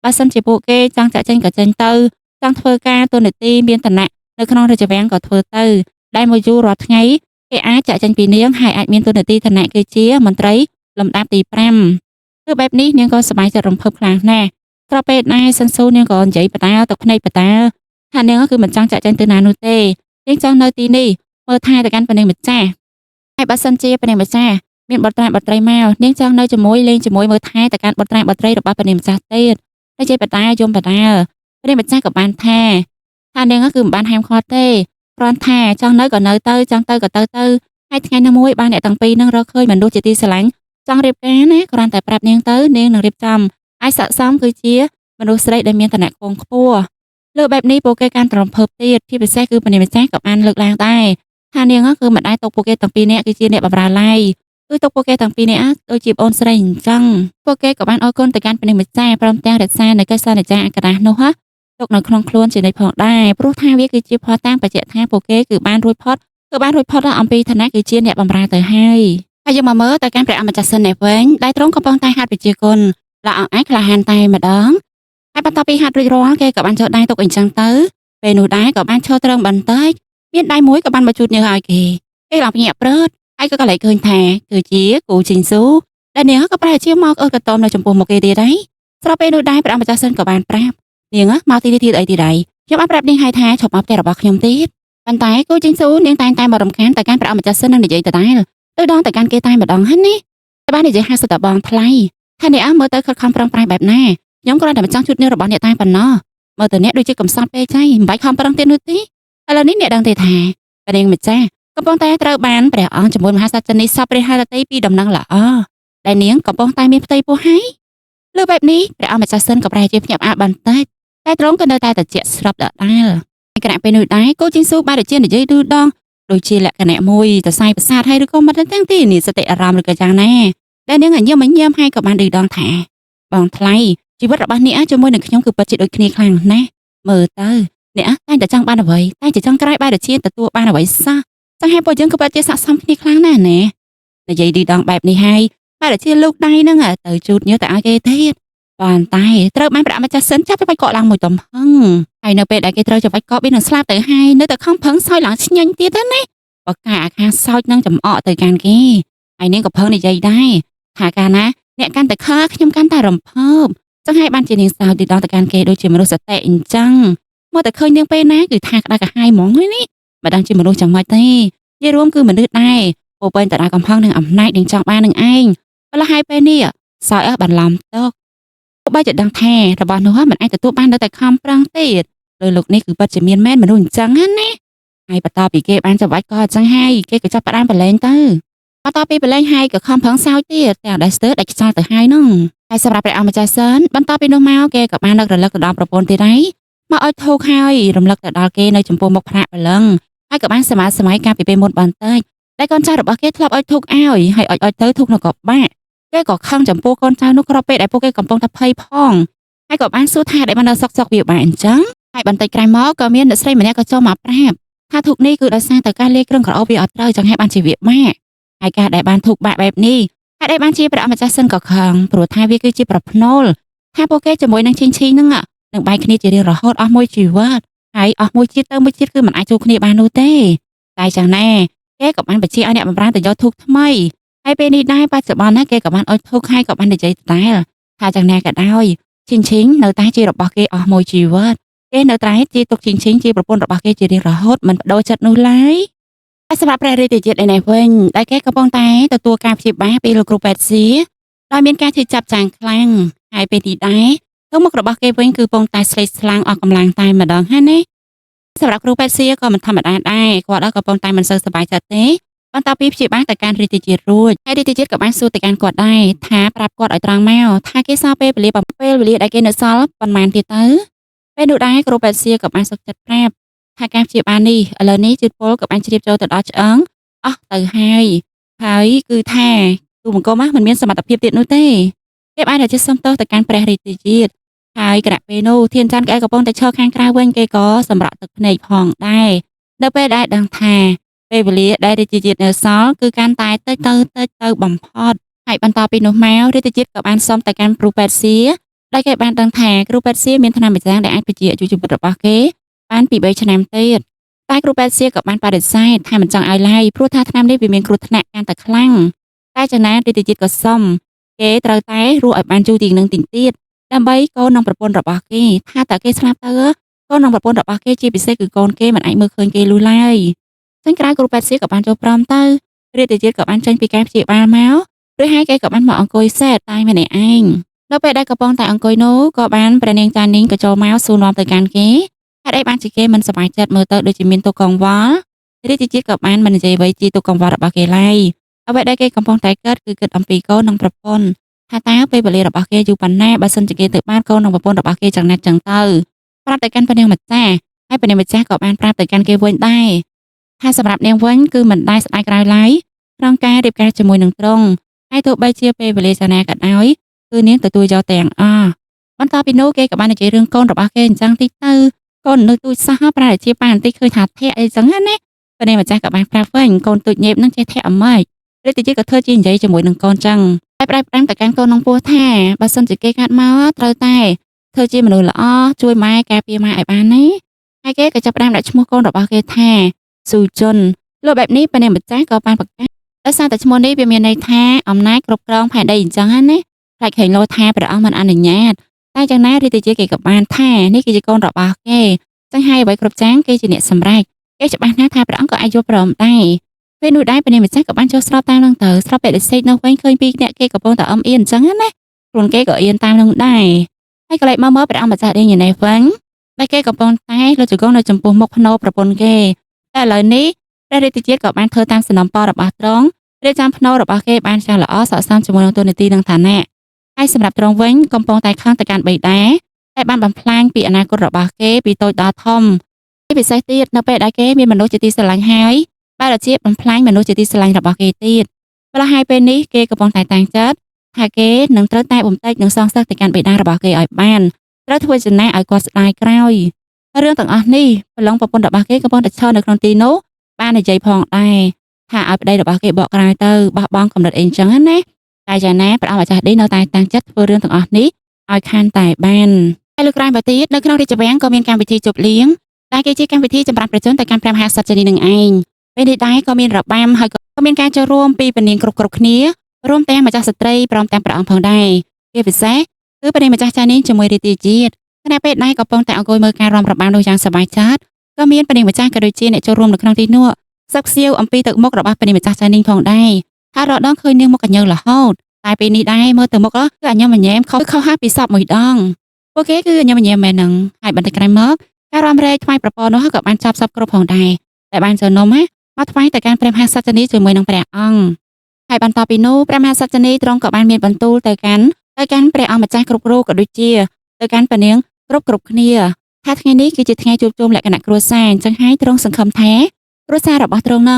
បើសិនជាពួកគេចង់ចាក់ចេញក៏ចេញទៅចង់ធ្វើការទូនាទីមានឋានៈនៅក្នុងរាជវាំងក៏ធ្វើទៅដែលមួយយូររាល់ថ្ងៃគេអាចចាក់ចេញពីនាងហើយអាចមានទូនាទីឋានៈគឺជាមន្ត្រីលំដាប់ទី5គឺបែបនេះនាងក៏សប្បាយចិត្តរំភើបខ្លាំងណាស់ស្របពេលដែលសិនស៊ូនាងក៏និយាយបតាទៅភ្នែកបតាថានាងគឺមិនចង់ចាក់ចេញទៅណានោះទេនាងចង់នៅទីនេះមើលថែទៅកាន់ព្រះនាងម្ចាស់ហើយបើសិនជាព្រះនាងម្ចាស់មានបុត្រាបុត្រីមកនាងចង់នៅជាមួយលេងជាមួយមើលថែទៅកាន់បុត្រាបុត្រីរបស់ព្រះនាងម្ចាស់ទៀតតែជាបតាយំបតាព្រះនាងម្ចាស់ក៏បានថានាងគឺមិនបានហាមឃាត់ទេគ្រាន់ថាចង់នៅក៏នៅទៅចង់ទៅក៏ទៅហើយថ្ងៃណាមួយបានអ្នកទាំងពីរនឹងរកឃើញមនុស្សជាទីស្រឡាញ់ចង់រៀបការណាគ្រាន់តែប្រាប់នាងទៅនាងនឹងរៀបចំហើយស័ក្តិសមគឺជាមនុស្សស្រីដែលមានឋានៈខ្ពង់ខ្ពស់លើបែបនេះពួកគេកាន់តែរំភើបទៀតជាពិសេសគឺព្រះនាងម្ចាស់ក៏បានលើកឡើងដែរថានាងគឺមិនដែលទុកពួកគេទាំងពីរនាក់គឺជាអ្នកបម្រើឡើយគឺទុកពួកគេទាំងពីរនាក់ដូចជាប្អូនស្រីអញ្ចឹងពួកគេក៏បានអរគុណទៅកាន់ព្រះនាងម្ចាស់ព្រមទាំងរក្សានៅកិច្ចសន្យាអាក្រាសនោះទុកនៅក្នុងខ្លួនជានិច្ចផងដែរព្រោះថាវាគឺជាភស្តុតាងបញ្ជាក់ថាពួកគេគឺបានរួចផុតអំពីឋានៈគឺជាអ្នកបម្រើទៅហើយយើងមកមើលទៅកាន់ព្រះអម្ចាស់សិននេះវិញដែលទ្រង់កំពុងតែហាត់វិជាគុណល្អអឯកក្លាហានតែម្ដងហើយបន្ទាប់ពីហាត់រួចរាល់គេក៏បានចុះដៃទុកអីចឹងទៅពេលនោះដែរក៏បានឈរត្រឹមបន្តិចមានដៃមួយក៏បានមកជូតញើសឲ្យគេឡើងភ្ញាក់ព្រឺតហើយក៏លេចឃើញថាគឺជាគូជីងស៊ូដែលនាងក៏ប្រែជាមកអើកតមនៅចំពោះមុខគេទៀតហើយស្របពេលនោះដែរព្រះអម្ចាស់សិនក៏បានប្រាប់នាងមកទីនេះទៀតអីទីដៃខ្ញុំបានប្រាប់នាងហើយថាឈប់មកផ្ទះរបស់ខ្ញុំទៀតប៉ុន្តែគូជីងស៊ូនាងតែងតែមករំខានទៅកាន់ព្រះអម្ចាស់សិននឹងនិយាយដដែលទៅដងទៅកាន់គេតែម្ដងហ្នឹងនេះតែបាននិយាយហាក់សុទ្ធតែបងថ្លៃថាអ្នកមើលទៅខិតខំប្រឹងប្រែងបែបណាខ្ញុំគ្រាន់តែមិនចង់ជួបនាងរបស់អ្នកតែប៉ុណ្ណោះមើលទៅអ្នកដូចជាកំសត់ពេកចៃមិនបាច់ខំប្រឹងទៀតនោះទេឥឡូវនេះអ្នកដឹងទេថាព្រះនាងម្ចាស់កំពុងតែត្រូវបានព្រះអង្គជាមួយមហាសាសនីសពព្រះハរតីពីដំណឹងល្អដែលនាងកំពុងតែមានផ្ទៃពោះហើយលើបែបនេះព្រះអង្គម្ចាស់សិនក៏ប្រែជាភ្ញាក់ផ្អើលបន្តិចតែទ្រង់ក៏នៅតែត្រជាក់ស្រាប់ដដែលខណៈពេលនោះដែរគូជីងស៊ូបានជានិយាយឌឺដងដូចជាលក្ខណៈមួយសរសៃប្រសាទហើយឬក៏មិនទាំងទីនេះសតិអារម្មណ៍ឬក៏យ៉ាងណាដែលនាងញញឹមហើយក៏បានឌឺដងថាបងថ្លៃជីវិតរបស់អ្នកជាមួយនឹងខ្ញុំគឺពិតជាដូចគ្នាខ្លាំងណាស់មើលទៅអ្នកតែងតែចង់បានអ្វីតែចង់ក្រោយបែរជាទទួលបានអ្វីសោះ ចឹងហើយពួកយើងក៏ពិតជាស័ក្តិសមគ្នាខ្លាំងណាស់ណែនិយាយឌីដងបែបនេះហើយបែរជាលោកដៃហ្នឹងទៅជូតញើសទៅឲ្យគេទៀតប៉ុន្តែត្រូវបានប្រាក់ម្ចាស់សិនចាប់ទៅបាច់កក់ឡើងមួយទំហឹងហើយនៅពេលដែលគេត្រូវចាំបាច់កក់វានឹងស្លាប់ទៅហើយនៅតែខំប្រឹងសោយឡើងឆ្ញាញ់ទៀតទៅណាបើកាអាខាសោចនឹងចំអកទៅកាន់គេហើយនាងក៏ភឹងនិយាយដែរថាកាលណាអ្នកកាន់តែខើខ្ញុំកាន់តែរំភើបចឹងហើយបានជានាងសោយទីដល់ទៅកាន់គេដូចជាមនុស្សសតិអញ្ចឹងមកតែឃើញនាងពេលណាគឺថាក្តៅកាហាយហ្មងហើយនេះមិនដឹងជាមនុស្សយ៉ាងម៉េចទេនិយាយរួមគឺមនុស្សដែរពោពេញទៅដោយកំហឹងនឹងអំណាចនឹងចង់បាននឹងឯងម្ល៉េះហើយពេលនេះសោយបន្លំទុកទោះបីជាដឹងថារបស់នោះមិនអាចទទួលបាននៅតែខំប្រឹងទៀតលើលោកនេះគឺពិតជាមានមែនមនុស្សអញ្ចឹងណាហើយបន្តពីគេបានចាំបាច់ក៏អញ្ចឹងហើយគេក៏ចាប់ផ្ដើមប្រឡែងទៅបន្តពីប្រឡែងហើយក៏ខំប្រឹងសោយទៀតទាំងដែលស្ទើរដាច់ខ្យល់ទៅហើយនោះហើយសម្រាប់ព្រះអង្គម្ចាស់សិនបន្តពីនោះមកគេក៏បាននឹករលឹកទៅដល់ប្រពន្ធទៀតហើយមកឲ្យធូកហើយរំលឹកទៅដល់គេនៅចំពោះមុខប្រាក់ព្រលឹងហើយក៏បានសម័យកាលពីពេលមុនបន្តិចតែកូនចៅរបស់គេធ្លាប់ឲ្យធូកឲ្យហើយអុចទៅធូកនោះក៏បាក់គេក៏ខឹងចំពោះកូនចៅនោះគ្រាប់ពេលដែលពួកគេកំពុងតែភ័យផងហើយក៏បានសួរថាដែលបាននៅសុកវាបាក់អញ្ចឹងហើយបន្តិចក្រោយមកក៏មានអ្នកស្រីម្នាក់ក៏ចូលមកប្រាប់ថាធូកនេះគឺដោយសារតែការលេគ្រឿងក្រអូបវាអត់ត្រូវចឹងហើយបានជាវាបាក់ហើយការដែលបានធូកបាក់បែបនេះហើយដែលបានជាព្រះអម្ចាស់សិនក៏ខឹងព្រោះថាវាគឺជាប្រភ្នូលថាពួកគេជាមួយនឹងឈីងហ្នឹងនឹងបែកគ្នាជារៀងរហូតអស់មួយជីវិតហើយអស់មួយជាតិទៅមួយជាតិគឺមិនអាចជួបគ្នាបាននោះទេតែចឹងណាគេក៏បានបញ្ជាឲ្យអ្នកបម្រើទៅយកធូកថ្មីហើយពេលនេះដែរបច្ចុប្បន្នណាគេក៏បានអុជធូកហើយក៏បាននិយាយដដែលថាចឹងណាក៏ដោយឈីងនៅតែជារបស់គេអស់មួយជីវិតគេនៅតែជាទុកឈីងជាប្រពន្ធរបស់គេជារៀងរហូតមិនបដូរចិត្តនោះឡើយតែសម្រាប់ព្រះរាជជាតិឯនេះវិញដែលគេកំពុងតែទទួលការព្យាបាលពីលោកគ្រូពេទ្យស៊ីដោយមានការជឿចាប់ចាងខ្លាំងហើយពេលនេះដែរទៅមុខរបស់គេវិញគឺពងតែស្លេកស្លាំងអស់កម្លាំងតែម្ដងហ្នឹងណាសម្រាប់គ្រូពេទ្យស៊ីក៏មិនធម្មតាដែរគាត់កំពុងតែមិនសូវសប្បាយចិត្តទេបន្តពីព្យាបាលទៅកាន់រាជជាតិរួចហើយរាជជាតិក៏បានសួរទៅកាន់គាត់ដែរថាប្រាប់គាត់ឲ្យត្រង់មកថាគេសល់ពេលវេលាដែលគេនៅសល់ប៉ុន្មានទៀតទៅពេលនោះដែរគ្រូពេទ្យស៊ីក៏បានសុខចិត្តប្រាប់ថាការព្យាបាលនេះឥឡូវនេះជាតិពុលក៏បានជ្រាបចូលទៅដល់ឆ្អឹងអស់ទៅហើយគឺថាទូបង្គំមិនមានសមត្ថភាពទៀតនោះទេគេបានតែជិះសុំទោសទៅកាន់ព្រះរាជជាតិហើយគណៈពេលនោះធានច័ន្ទក៏កំពុងតែឈរខាងក្រៅវិញគេក៏សម្រក់ទឹកភ្នែកផងដែរនៅពេលដែលដឹងថាពេលវេលាដែលរាជជាតិនៅសល់គឺកាន់តែតិចទៅបំផុតហើយបន្តពីនោះមករាជជាតិក៏បានសុំទៅកាន់គ្រូពេទ្យស៊ីដែលគេបានដឹងថាគ្រូពេទ្យស៊ីមានថ្នាំម្យ៉ាងដែលអាចបញ្ជាអាយុជីវិតរបស់គេបានពី3ឆ្នាំទៀតតែគ្រូពេទ្យស៊ីក៏បានបដិសេធថាមិនចង់ឲ្យឡើយព្រោះថាថ្នាំនេះវាមានគ្រោះថ្នាក់កាន់តែខ្លាំងតែចំណានរាជជាតិក៏សុំគេត្រូវតែរស់ឲ្យបានយូរទីនឹងទីទៀតដើម្បីកូននិងប្រពន្ធរបស់គេថាតើគេស្លាប់ទៅកូននិងប្រពន្ធរបស់គេជាពិសេសគឺកូនគេមិនអាចមើលឃើញគេលុះឡើយចឹងក្រៅគ្រូពេទ្យស៊ីក៏បានចូលព្រមទៅរាជជាតិក៏បានចេញពីការព្យាបាលមកឬហើយគេក៏បានមកអង្គុយសេតតែម្នាក់ឯងនៅពេលដែលកំពុងតែអង្គុយនោះក៏បានព្រះនាងចានីងក៏ចូលមកសួរនាំទៅកាន់គេហេតុអីបានជាគេមិនសប្បាយចិត្តមើលទៅដូចជាមានទុកកង្វល់រាជជាតិក៏បានមិននិយាយអ្វីជាទុកកង្វល់របស់គេឡើយអ្វីដែលគេកំពុងតែគិតគឺគិតអំពីកូននិងប្រពន្ធថាតើពេលវេលារបស់គេយូរប៉ុណ្ណាបើសិនជាគេទៅបានកូននិងប្រពន្ធរបស់គេយ៉ាងណាចឹងទៅប្រាប់ទៅកាន់ព្រះនាងម្ចាស់ហើយព្រះនាងម្ចាស់ក៏បានប្រាប់ទៅកាន់គេវិញដែរថាសម្រាប់នាងវិញគឺមិនដែលស្ដាយក្រោយឡើយក្នុងការរៀបការជាមួយនឹងទ្រង់ហើយទោះបីជាពេលវេលាយ៉ាងណាក៏ដោយគឺនាងទទួលយកទាំងអស់បន្តពីនោះគេក៏បាននិយាយរឿងកូនរបស់គេអញ្ចឹងតិចទៅកូននៅទូចសោះប្រហែលជាប៉ាបន្តិចឃើញថាធាក់អីចឹងណាព្រះនាងម្ចាស់ក៏បានប្រាប់វិញកូនទូចញេបនឹងចេះធាក់អម៉េចរាជជាតិក៏ធ្វើជានិយាយជាមួយនឹងកូនចឹងតែប្រែផ្ដាំទៅកាន់កូននឹងពោះថាបើសិនជាគេកាត់មកត្រូវតែធ្វើជាមនុស្សល្អជួយម៉ែការពារម៉ែឲ្យបានណាហើយគេក៏ចាប់ផ្ដើមដាក់ឈ្មោះកូនរបស់គេថាស៊ូជុនលោកបែបនេះព្រះនាងម្ចាស់ក៏បានប្រកាសដោយសារតែឈ្មោះនេះវាមានន័យថាអំណាចគ្រប់គ្រងផែនដីអញ្ចឹងណាខ្លាចឃើញលោថាព្រះអង្គមិនអនុញ្ញាតតែយ៉ាងណារាជជាតិគេក៏បានថានេះគឺជាកូនរបស់គេចឹងហើយអ្វីគ្រប់យ៉ាងគេជាអ្នកសម្រេចគេច្បាស់ណាស់ថាព្រះអង្គក៏អាចយល់ព្រមដែរពេលនោះដែរព្រះនាងម្ចាស់ក៏បានចូលស្របតាមនឹងទៅស្របពេលដែលសេកនោះវិញឃើញពីអ្នកគេកំពុងតែអមអៀនអញ្ចឹងណាខ្លួនគេក៏អៀនតាមនឹងដែរហើយកន្លែងមកព្រះអង្គម្ចាស់រៀងយ៉ាងនេះវិញតែគេកំពុងតែលុចជង្គង់នៅចំពោះមុខភ្នោប្រពន្ធគេតែឥឡូវនេះព្រះរាជជាតិក៏បានធ្វើតាមសំណពររបស់ទ្រង់រាជចាំភ្នោរបស់គេបានចាស់ល្អស័ក្តិសមជាមួយនឹងទូនាទីនិងឋានៈហើយសម្រាប់ទ្រង់វិញកំពុងតែខឹងទៅកាន់បិតាតែបានបំផ្លាញពីអនាគតរបស់គេពីតូចដល់ធំជាពិសេសទៀតនៅពេលដែលគេមានមនុស្សជាទីស្រឡាញ់ហើយបែរជាបំផ្លាញមនុស្សជាទីស្រឡាញ់របស់គេទៀតម្ល៉េះហើយពេលនេះគេកំពុងតែតាំងចិត្តថាគេនឹងត្រូវតែបំពេញនិងសងសឹកទៅកាន់បិតារបស់គេឲ្យបានត្រូវធ្វើចំណាកឲ្យគាត់ស្ដាយក្រោយរឿងទាំងអស់នេះប្រឡងប្រពន្ធរបស់គេកំពុងតែឈរនៅក្នុងទីនោះ បាននិយាយផងដែរថាឲ្យប្តីរបស់គេបកក្រោយទៅបោះបង់កំណត់អីចឹងណាតែយ៉ាងណាព្រះអង្គម្ចាស់ឌីនៅតែតាំងចិត្តធ្វើរឿងទាំងអស់នេះឲ្យខានតែបានហើយលើកក្រោយមកទៀតនៅក្នុងរាជវាំងក៏មានកម្មវិធីជប់លៀងដែលគេជាកម្មវិធីចម្រើនប្រជជនទៅកាន់ព្រះមហាក្សត្រជនីនឹងឯងពេលនេះដែរក៏មានរបាំហើយក៏មានការចូលរួមពីពនាងគ្រប់គ្នារួមទាំងម្ចាស់ស្ត្រីព្រមទាំងព្រះអង្គផងដែរជាពិសេសគឺពនាងម្ចាស់ចានីជាមួយរាជាជាតិខណៈពេលដែរកំពុងតែអង្គុយមើលការរាំរបាំនោះយ៉ាងសប្បាយចិត្តក៏មានពនាងម្ចាស់ក៏ដូចជាអ្នកចូលរួមនៅក្នុងទីនោះសឹកសៀវអំពីទឹកមុខរបស់ពនាងម្ចាស់ចានីផងដែរហើយរកដងឃើញនាងមុខកញ្ញើរហូតតែពេលនេះដែរមើលទៅមុខគឺអញ្ញឹមអញ្ញែមខុសហាពីសពមួយដងពួកគេគឺអញ្ញឹមអញ្ញែមមែនហ្នឹងហើយបន្តិចក្រោយមកការរាំរែកថ្វាយប្រពរនោះក៏បានចាប់សពគ្រប់ផងដែរតែបានចូលនំមកថ្វាយទៅកាន់ព្រះមហាក្សត្រជនីជាមួយនឹងព្រះអង្គហើយបន្ទាប់ពីនោះព្រះមហាក្សត្រជនីទ្រង់ក៏បានមានបន្ទូលទៅកាន់ព្រះអង្គម្ចាស់គ្រប់រូបក៏ដូចជាទៅកាន់ពនាងគ្រប់គ្នាថាថ្ងៃនេះគឺជាថ្ងៃជួបជុំលក្ខណៈគ្រួសារអញ្ចឹងហើយទ្រង់សង្ឃឹមថាគ្រួសាររបស់ទ្រង់នឹ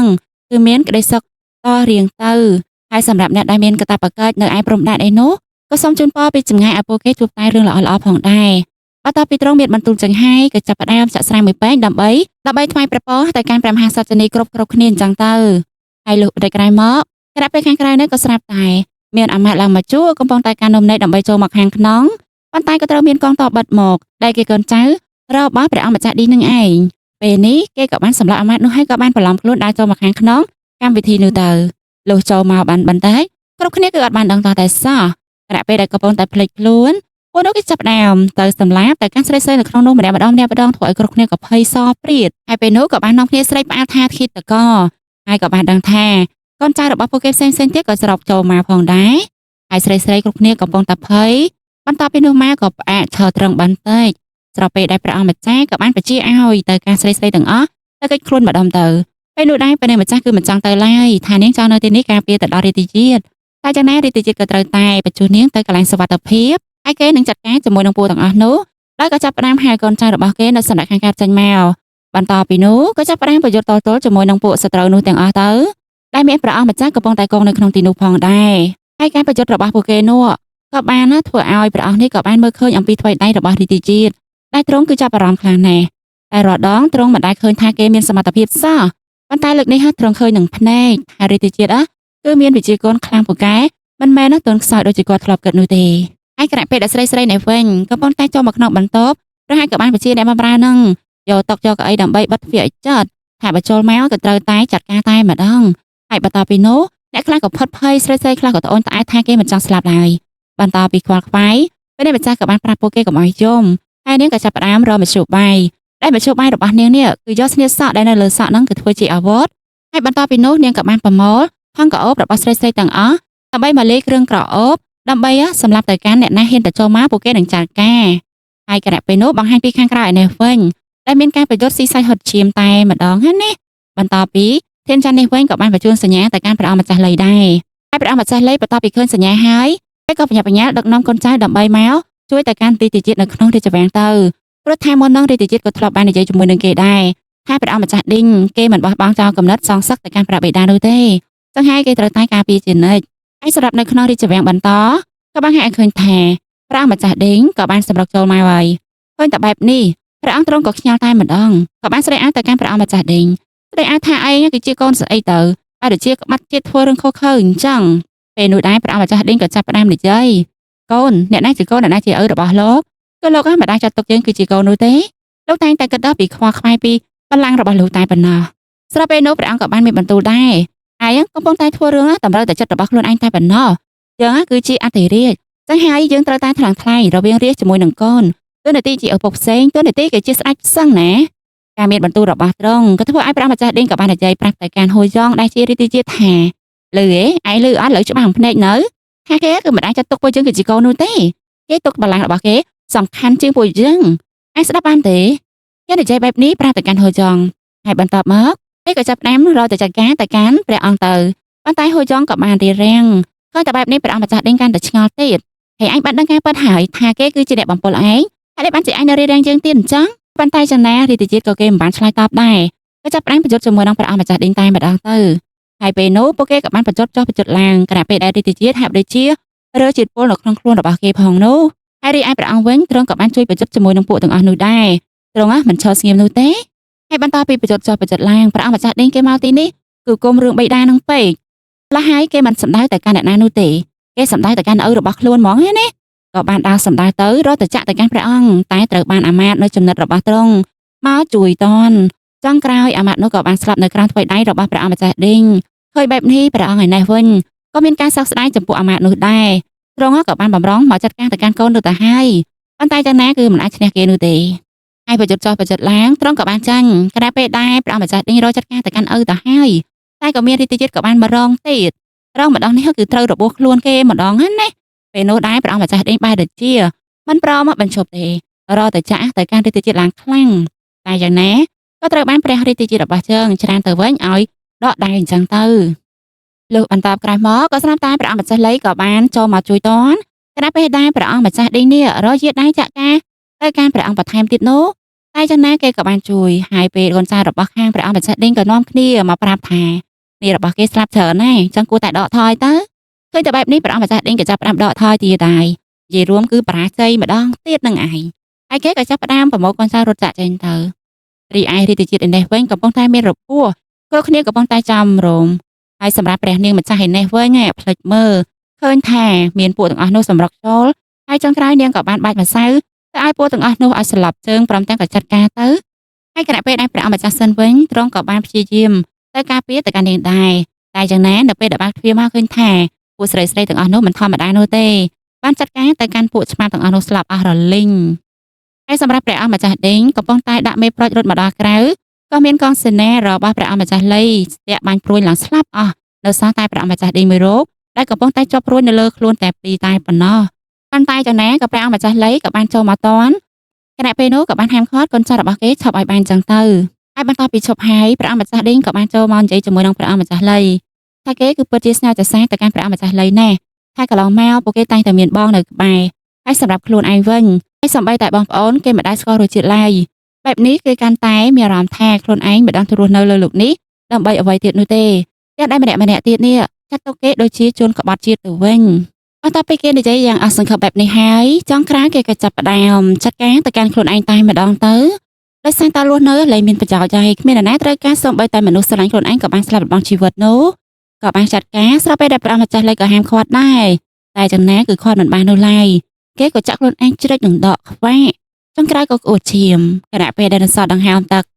ងគឺមានក្តីសុខតរៀងទៅហើយសម្រាប់អ្នកដែលមានកាតព្វកិច្ចនៅឯព្រំដែនឯនោះក៏សូមជូនពរពីចម្ងាយឲ្យពួកគេជួបតែរឿងល្អៗផងដែរបន្ទាប់ពីទ្រង់មានបន្ទូលចឹងហើយក៏ចាប់ផ្ដើមចាក់ស្រែមួយពេងដើម្បីថ្វាយព្រះពរទៅកាន់ព្រះមហាក្សត្រជនីគ្រប់គ្នាអញ្ចឹងទៅហើយលុះបន្តិចក្រោយមកខណៈពេលខាងក្រៅនេះក៏ស្រាប់តែមានអាមាត្យឡើងមកជួកំពុងតែការនំនែកដើម្បីចូលមកខាងក្នុងប៉ុន្តែក៏ត្រូវមានកងទ័ពបិទមកដែលគេកូនចៅរបស់ព្រះអង្គម្ចាស់ឌីនឹងឯងពេលនេះគេក៏បានសម្លាប់អាមាត្យនោះហើយក៏បានបន្លំខ្លួនដើរចូលមកខាងក្នុងកម្មវិធីនោះទៅលុះចូលមកបានបន្តិចគ្រប់គ្នាគឺអត់បានដឹងតតែសោះខណៈពេលដែលកំពុងតែភ្លេចខ្លួនពួកនោះគេចាប់ផ្ដើមទៅសម្លាប់តែកាន់ស្រីៗនៅក្នុងនោះម្នាក់ម្ដងធ្វើឲ្យគ្រប់គ្នាក៏ភ័យសព្រាតហើយពេលនោះក៏បាននាំគ្នាស្រែកផ្អើលថាឃាតករហើយក៏បានដឹងថាកូនចៅរបស់ពួកគេផ្សេងទៀតក៏ស្រុកចូលមកផងដែរហើយស្រីៗគ្រប់គ្នាកំពុងតែភ័យបន្ទាប់ពីនោះមកក៏ផ្អាកឈរត្រង់បន្តិចស្របពេលដែលព្រះអង្គម្ចាស់ក៏បានបញ្ជាឲ្យទៅការស្រីៗទាំងអស់ទៅកិច្ចខ្លួនម្ដងទៅពេលនោះដែរព្រះម្ចាស់គឺមិនចង់ទៅឡើយថានាងចង់នៅទីនេះការពារទៅដល់រាជជាតិតែយ៉ាងណារាជជាតិក៏ត្រូវតែបញ្ជូននាងទៅកន្លែងសុវត្ថិភាពហើយគេនឹងចាត់ការជាមួយនឹងពួកទាំងអស់នោះដោយក៏ចាប់ផ្ដើមហៅកូនចៅរបស់គេនៅសំណាក់ខាងការចេញមកបន្តពីនោះក៏ចាប់ផ្ដើមប្រយុទ្ធតទល់ជាមួយនឹងពួកសត្រូវនោះទាំងអស់ទៅដែលមានព្រះអង្គម្ចាស់កំពុងតែគង់នៅក្នុងទីនោះផងដែរហើយការប្រយុទ្ធរបស់ពួកគេនោះក៏បានធ្វើឲ្យព្រះអង្គនេះក៏បានមើលឃើញអំពីថ្វីដៃរបស់រាជជាតិដែលទ្រង់គឺចាប់អារម្មណ៍ខ្លាំងណាស់តែរាល់ដងទ្រង់មិនដែលឃើញថាគេមានសមត្ថភាពសោះប៉ុន្តែលើកនេះទ្រង់ឃើញនឹងភ្នែកហើយរាជជាតិគឺមានវិជាកូនខ្លាំងពូកែមិនមែនទន់ខ្សោយដូចជាគាត់ធ្លាប់គិតនោះទេហើយខណៈពេលដែលស្រីៗនៅវិញក៏ប៉ុន្តែចូលមកក្នុងបន្ទប់ព្រះហើយក៏បានបញ្ជាអ្នកបម្រើនឹងយកតុយកៅអីដើម្បីបិទទ្វារឲ្យជិតថាបើចូលមកក៏ត្រូវតែចាត់ការតែម្ដងហើយបន្តពីនោះអ្នកខ្លះក៏ផុតភ័យស្រីៗខ្លះក៏ត្អូញត្អែថាគេមិនចង់ស្លាប់ឡើយបន្តពីខ្វល់ខ្វាយពេលនេះម្ចាស់ក៏បានប្រាប់ពួកគេកុំឲ្យយំហើយនាងក៏ចាប់ផ្ដើមរកមធ្យោបាយដែលមធ្យោបាយរបស់នាងនេះគឺយកស្នៀតសក់ដែលនៅលើសក់ហ្នឹងគឺធ្វើជាអាវុធហើយបន្តពីនោះនាងក៏បានប្រមូលថង់ក្រអូបរបស់ស្រីៗទាំងអស់ដើម្បីមកលេគ្រឿងក្រអូបដើម្បីសម្រាប់ទៅកាន់អ្នកណាហ៊ានទៅចូលមកពួកគេនឹងចាត់ការហើយគណៈពេលនោះបង្ហាញពីខាងក្រៅឯនេះវិញដែលមានការប្រយុទ្ធស៊ីសាច់ហុតឈាមតែម្ដងហ្នឹងណាបន្តពីធានច័ន្ទនេះវិញក៏បានបញ្ជូនសញ្ញាទៅកាន់ព្រះអង្គម្ចាស់លីដែរហើយព្រះអង្គម្ចាស់លីបន្ទាប់ពីឃើញសញ្ញាហើយគេក៏បញ្ញាបញ្ញាដឹកនាំកូនចៅដើម្បីមកជួយទៅកាន់ទីជាតិនៅក្នុងរាជវាំងទៅព្រោះថាមុននឹងរាជជាតិក៏ធ្លាប់បាននិយាយជាមួយនឹងគេដែរថាព្រះអង្គម្ចាស់ឌីងគេមិនបោះបង់ចោលកំណត់សងសឹកទៅកាន់ព្រះបិតានោះទេចឹងហើយគេត្រូវតែការពារជានិច្ចហើយសម្រាប់នៅក្នុងរាជវាំងបន្តក៏បានឲ្យឃើញថាព្រះអង្គម្ចាស់ឌីងក៏បានសម្រុកចូលមកហើយឃើញតែបែបនេះព្រះអង្គទ្រង់ក៏ខ្ញាល់តែម្ដងក៏បានស្រែកអើទៅកាន់ព្រះអង្គម្ចាស់ឌីងស្រែកអើថាឯងគឺជាកូនស្អីទៅបើដូចជាក្បាត់ជាតិធ្វើរឿងខុសខើអញ្ចឹងពេលនោះដែរព្រះអង្គម្ចាស់ឌីងក៏ចាប់ផ្ដើមនិយាយកូនអ្នកណាជាកូនអ្នកណាជាឪរបស់លោកគឺលោកមិនដែលចាត់ទុកយើងគឺជាកូននោះទេលោកតែងតែគិតដល់ពីខ្វល់ខ្វាយពីបល្ល័ង្ករបស់លោកតែប៉ុណ្ណោះស្រាប់ពេលនោះព្រះអង្គក៏បានមានបន្ទូលដែរឯងកំពុងតែធ្វើរឿងតម្រូវតែចិត្តរបស់ខ្លួនឯងតែប៉ុណ្ណោះយើងគឺជាអធិរាជចឹងហើយយើងត្រូវតែថ្លឹងថ្លែងរវាងរាជជាមួយនឹងកូនទោះនាទីជាឪពុកផ្សេងទោះនាទីគេជាស្ដេចសឹងណាការមានបន្ទូលរបស់ទ្រង់ក៏ធ្វើឲ្យព្រះម្ចាស់ឌីងក៏បាននិយាយប្រាប់ទៅកាន់ហូយ៉ងដែលជារាជជាតិថាលឺឯងលឺអត់លើច្បាស់ភ្នែកនៅថាគេគឺមិនអាចចាត់ទុកពួកយើងគឺជាកូននោះទេគេទុកបល្ល័ង្ករបស់គេសំខាន់ជាងពួកយើងឯងស្ដាប់បានទេគេនិយាយបែបនេះប្រាប់ទៅកាន់ហូយ៉ងហើយបន្ទាប់មកគេក៏ចាប់ផ្ដើមរកទៅចាត់ការទៅកាន់ព្រះអង្គទៅប៉ុន្តែហូយ៉ងក៏បានរៀបរៀងឃើញតែបែបនេះព្រះអង្គម្ចាស់ឌីងកាន់តែឆ្ងល់ទៀតហើយឯងបានដឹងការពិតហើយថាគេគឺជាអ្នកបំពុលឯងហើយបានជាឯងនៅរៀបរៀងយើងទៀតអញ្ចឹងប៉ុន្តែចំណារាជជាតិក៏គេមិនបានឆ្លើយតបដែរក៏ចាប់ផ្ដើមប្រយុទ្ធជាមួយនឹងព្រះអង្គម្ចាស់ឌីងតែម្ដងទៅហើយពេលនោះពួកគេក៏បានប្រយុទ្ធចុះប្រយុទ្ធឡើងខណៈពេលដែលរាជជាតិហាក់ដូចជារើជាតិពលនៅក្នុងខ្លួនរបស់គេផងនោះហើយរីឯព្រះអង្គវិញទ្រង់ក៏បានជួយប្រយុទ្ធជាមួយនឹងពួកទាំងអស់នោះដែរទ្រង់មិនឈរស្ងៀមនោះទេ ហើយបន្តពីបញ្ចុតចុះបញ្ចុតឡើងព្រះអង្គម្ចាស់ដេញគេមកទីនេះគឺគុំរឿងបិតានឹងពេកលះហើយគេមិនសម្ដៅទៅកាន់អ្នកណានោះទេគេសម្ដៅទៅកាន់ឪរបស់ខ្លួនហ្មងណាក៏បានដើរសម្ដៅទៅរត់ទៅចាក់ទៅកាន់ព្រះអង្គតែត្រូវបានអាមាត្យនៅចំណិតរបស់ទ្រង់មកជួយតនចុងក្រោយអាមាត្យនោះក៏បានស្លាប់នៅក្រោមថ្វីដៃរបស់ព្រះអង្គម្ចាស់ដេញឃើញបែបនេះព្រះអង្គឯនេះវិញក៏មានការសោកស្ដាយចំពោះអាមាត្យនោះដែរទ្រង់ក៏បានបំរុងមកចាត់ការទៅកាន់កូននោះទៅហើយប៉ុន្តែយ៉ាងណាគឺមិនអាចឈ្នះគេនោះទេហើយបញ្ចុតចុះបញ្ចុតឡើងទ្រង់ក៏បានចាញ់ខណៈពេលដែរព្រះអង្គម្ចាស់ដេញរកចាត់ការទៅកាន់ឪទៅហើយតែក៏មានរីតិជាតិក៏បានមករងទៀតរងម្ដងនេះគឺត្រូវរបួសខ្លួនគេម្ដងហ្នឹងណាពេលនោះដែរព្រះអង្គម្ចាស់ដេញបែរទៅជាមិនព្រមមកបញ្ឈប់ទេរកទៅចាក់ទៅកាន់រីតិជាតិឡើងខ្លាំងតែយ៉ាងណាក៏ត្រូវបានព្រះរីតិជាតិរបស់ជើងច្រើនទៅវិញឲ្យដកដៃអញ្ចឹងទៅលុះបន្តក្រោយមកក៏ស្រាប់តែព្រះអង្គម្ចាស់លីក៏បានចូលមកជួយតនខណៈពេលដែរព្រះអង្គម្ចាស់ដេញនេះរកជាដៃចាក់ការទៅកាន់ព្រះអង្គបន្ថែមទៀតនោះតែយ៉ាងណាគេក៏បានជួយហើយពេលកូនចៅរបស់ខាងព្រះអង្គម្ចាស់ដេញក៏នាំគ្នាមកប្រាប់ថានេះរបស់គេស្លាប់ច្រើនណាស់ចឹងគួរតែដកថយទៅឃើញតែបែបនេះព្រះអង្គម្ចាស់ដេញក៏ចាប់ផ្ដើមដកថយទៀតដែរនិយាយរួមគឺបរាជ័យម្ដងទៀតនឹងឯងហើយគេក៏ចាប់ផ្ដើមប្រមូលកូនចៅរត់ចាក់ចេញទៅរីឯរាជជាតិឯនេះវិញកំពុងតែមានរបួសគ្រប់គ្នាកំពុងតែចាំរោមហើយសម្រាប់ព្រះនាងម្ចាស់ឯនេះវិញផ្លិចមើលឃើញថាមានពួកទាំងអស់នោះសម្រុកចូលហើយចុងក្រោយនាងក៏បានបាច់ម្សៅទៅឲ្យពួកទាំងអស់នោះឲ្យស្លាប់ជើងព្រមទាំងក៏ចាត់ការទៅហើយគណៈពេលដែលព្រះអង្គម្ចាស់សិនវិញទ្រង់ក៏បានព្យាយាមទៅការពារទៅកាន់នាងដែរតែយ៉ាងណានៅពេលដែលបានទ្វារមកឃើញថាពួកស្រីស្រីទាំងអស់នោះមិនធម្មតានោះទេបានចាត់ការទៅកាន់ពួកឆ្មាទាំងអស់នោះស្លាប់អស់រលីងហើយសម្រាប់ព្រះអង្គម្ចាស់ដេញកំពុងតែដាក់មេប្រូចរត់មកដល់ក្រៅក៏មានកងសេនារបស់ព្រះអង្គម្ចាស់លីស្ទាក់បាញ់ព្រួយឡើងស្លាប់អស់នៅសល់តែព្រះអង្គម្ចាស់ដេញមួយរូបដែលកំពុងតែជាប់ព្រួយនៅលើខ្លួនតែពីរតែប៉ុណ្ណោះប៉ុន្តែយ៉ាងណាក៏ព្រះអង្គម្ចាស់លីក៏បានចូលមកតន់គណៈពេលនោះក៏បានហាមឃាត់កូនចៅរបស់គេឈប់ឲ្យបានចឹងទៅហើយបន្ទាប់ពីឈប់ហើយព្រះអង្គម្ចាស់ដេញក៏បានចូលមកនិយាយជាមួយនឹងព្រះអង្គម្ចាស់លីថាគេគឺពិតជាស្នេហ៍ចសាទៅកាន់ព្រះអង្គម្ចាស់លីណាស់ថាកន្លងមកពួកគេតែងតែមានបងនៅក្បែរហើយសម្រាប់ខ្លួនឯងវិញហើយសម្បីតែបងប្អូនគេមិនដែលស្គាល់រសជាតិឡើយបែបនេះគឺកាន់តែមានអារម្មណ៍ថាខ្លួនឯងមិនដឹងទៅរស់នៅលើលោកនេះដើម្បីអ្វីទៀតនោះទេតែដែលម្នាក់ទៀតនេះចាត់ទុកគេដូចជាជនក្បត់ជាតិទៅវិញអត់តែពេលគេនិយាយយ៉ាងអសង្ខឹមបែបនេះហើយចុងក្រោយគេក៏ចាប់ផ្ដើមចាត់ការទៅកាន់ខ្លួនឯងតែម្ដងទៅដោយសារតែរស់នៅលែងមានប្រយោជន៍ហើយគ្មានអ្នកណាត្រូវការសូម្បីតែមនុស្សស្រឡាញ់ខ្លួនឯងក៏បានស្លាប់របស់ជីវិតនោះក៏បានចាត់ការស្រាប់ពេលដែលព្រះម្ចាស់លេខក៏ហាមឃាត់ដែរតែយ៉ាងណាគឺឃាត់មិនបាននោះឡើយគេក៏ចាក់ខ្លួនឯងជ្រិចនឹងដកខ្វាក់ចុងក្រោយក៏ក្អួតឈាមគណៈពេលដែលនៅសល់ដង្ហើមតាក់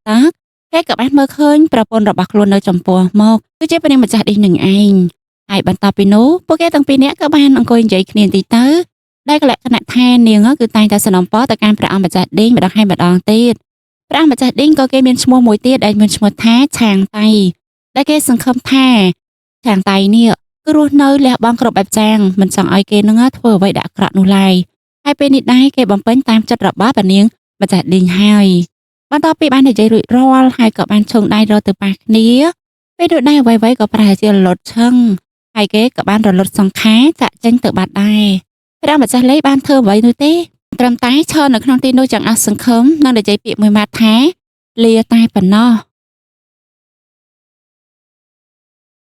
គេក៏បានមើលឃើញប្រពន្ធរបស់ខ្លួននៅចំពោះមកគឺជាព្រះម្ចាស់ដេញនឹងឯងហើយបន្ទាប់ពីនោះពួកគេទាំងពីរនាក់ក៏បានអង្គុយនិយាយគ្នាទីទៅដែលលក្ខណៈថានាងគឺតែងតែសនំពរទៅកាន់ព្រះម្ចាស់ដេញម្ដងហើយម្ដងទៀតព្រះម្ចាស់ដេញក៏គេមានឈ្មោះមួយទៀតដែលមានឈ្មោះថាឆាងតៃដែលគេសង្ឃឹមថាឆាងតៃនេះគឺរស់នៅលះបង់គ្រប់បែបយ៉ាងមិនចង់ឲ្យគេនឹងធ្វើអ្វីដែលអាក្រក់នោះឡើយហើយពេលនេះដែរគេបំពេញតាមចិត្តរបស់ព្រះនាងម្ចាស់ដេញហើយបន្ទាប់ពីបាននិយាយរួចរាល់ហើយក៏បានឈោងដៃរកទៅប៉ះគ្នាពេលដូចដែរអ្វីៗក៏ប្រែជារលត់ឈឹងហើយគេក៏បានរលត់សង្ខារចាក់ចេញទៅបាត់ដែរព្រះម្ចាស់លេបានធ្វើអ្វីនោះទេត្រឹមតែឈរនៅក្នុងទីនោះចង្អុលសង្ឃឹមនិងនិយាយពាក្យមួយម៉ាត់ថាលាតែប៉ុណ្ណោះ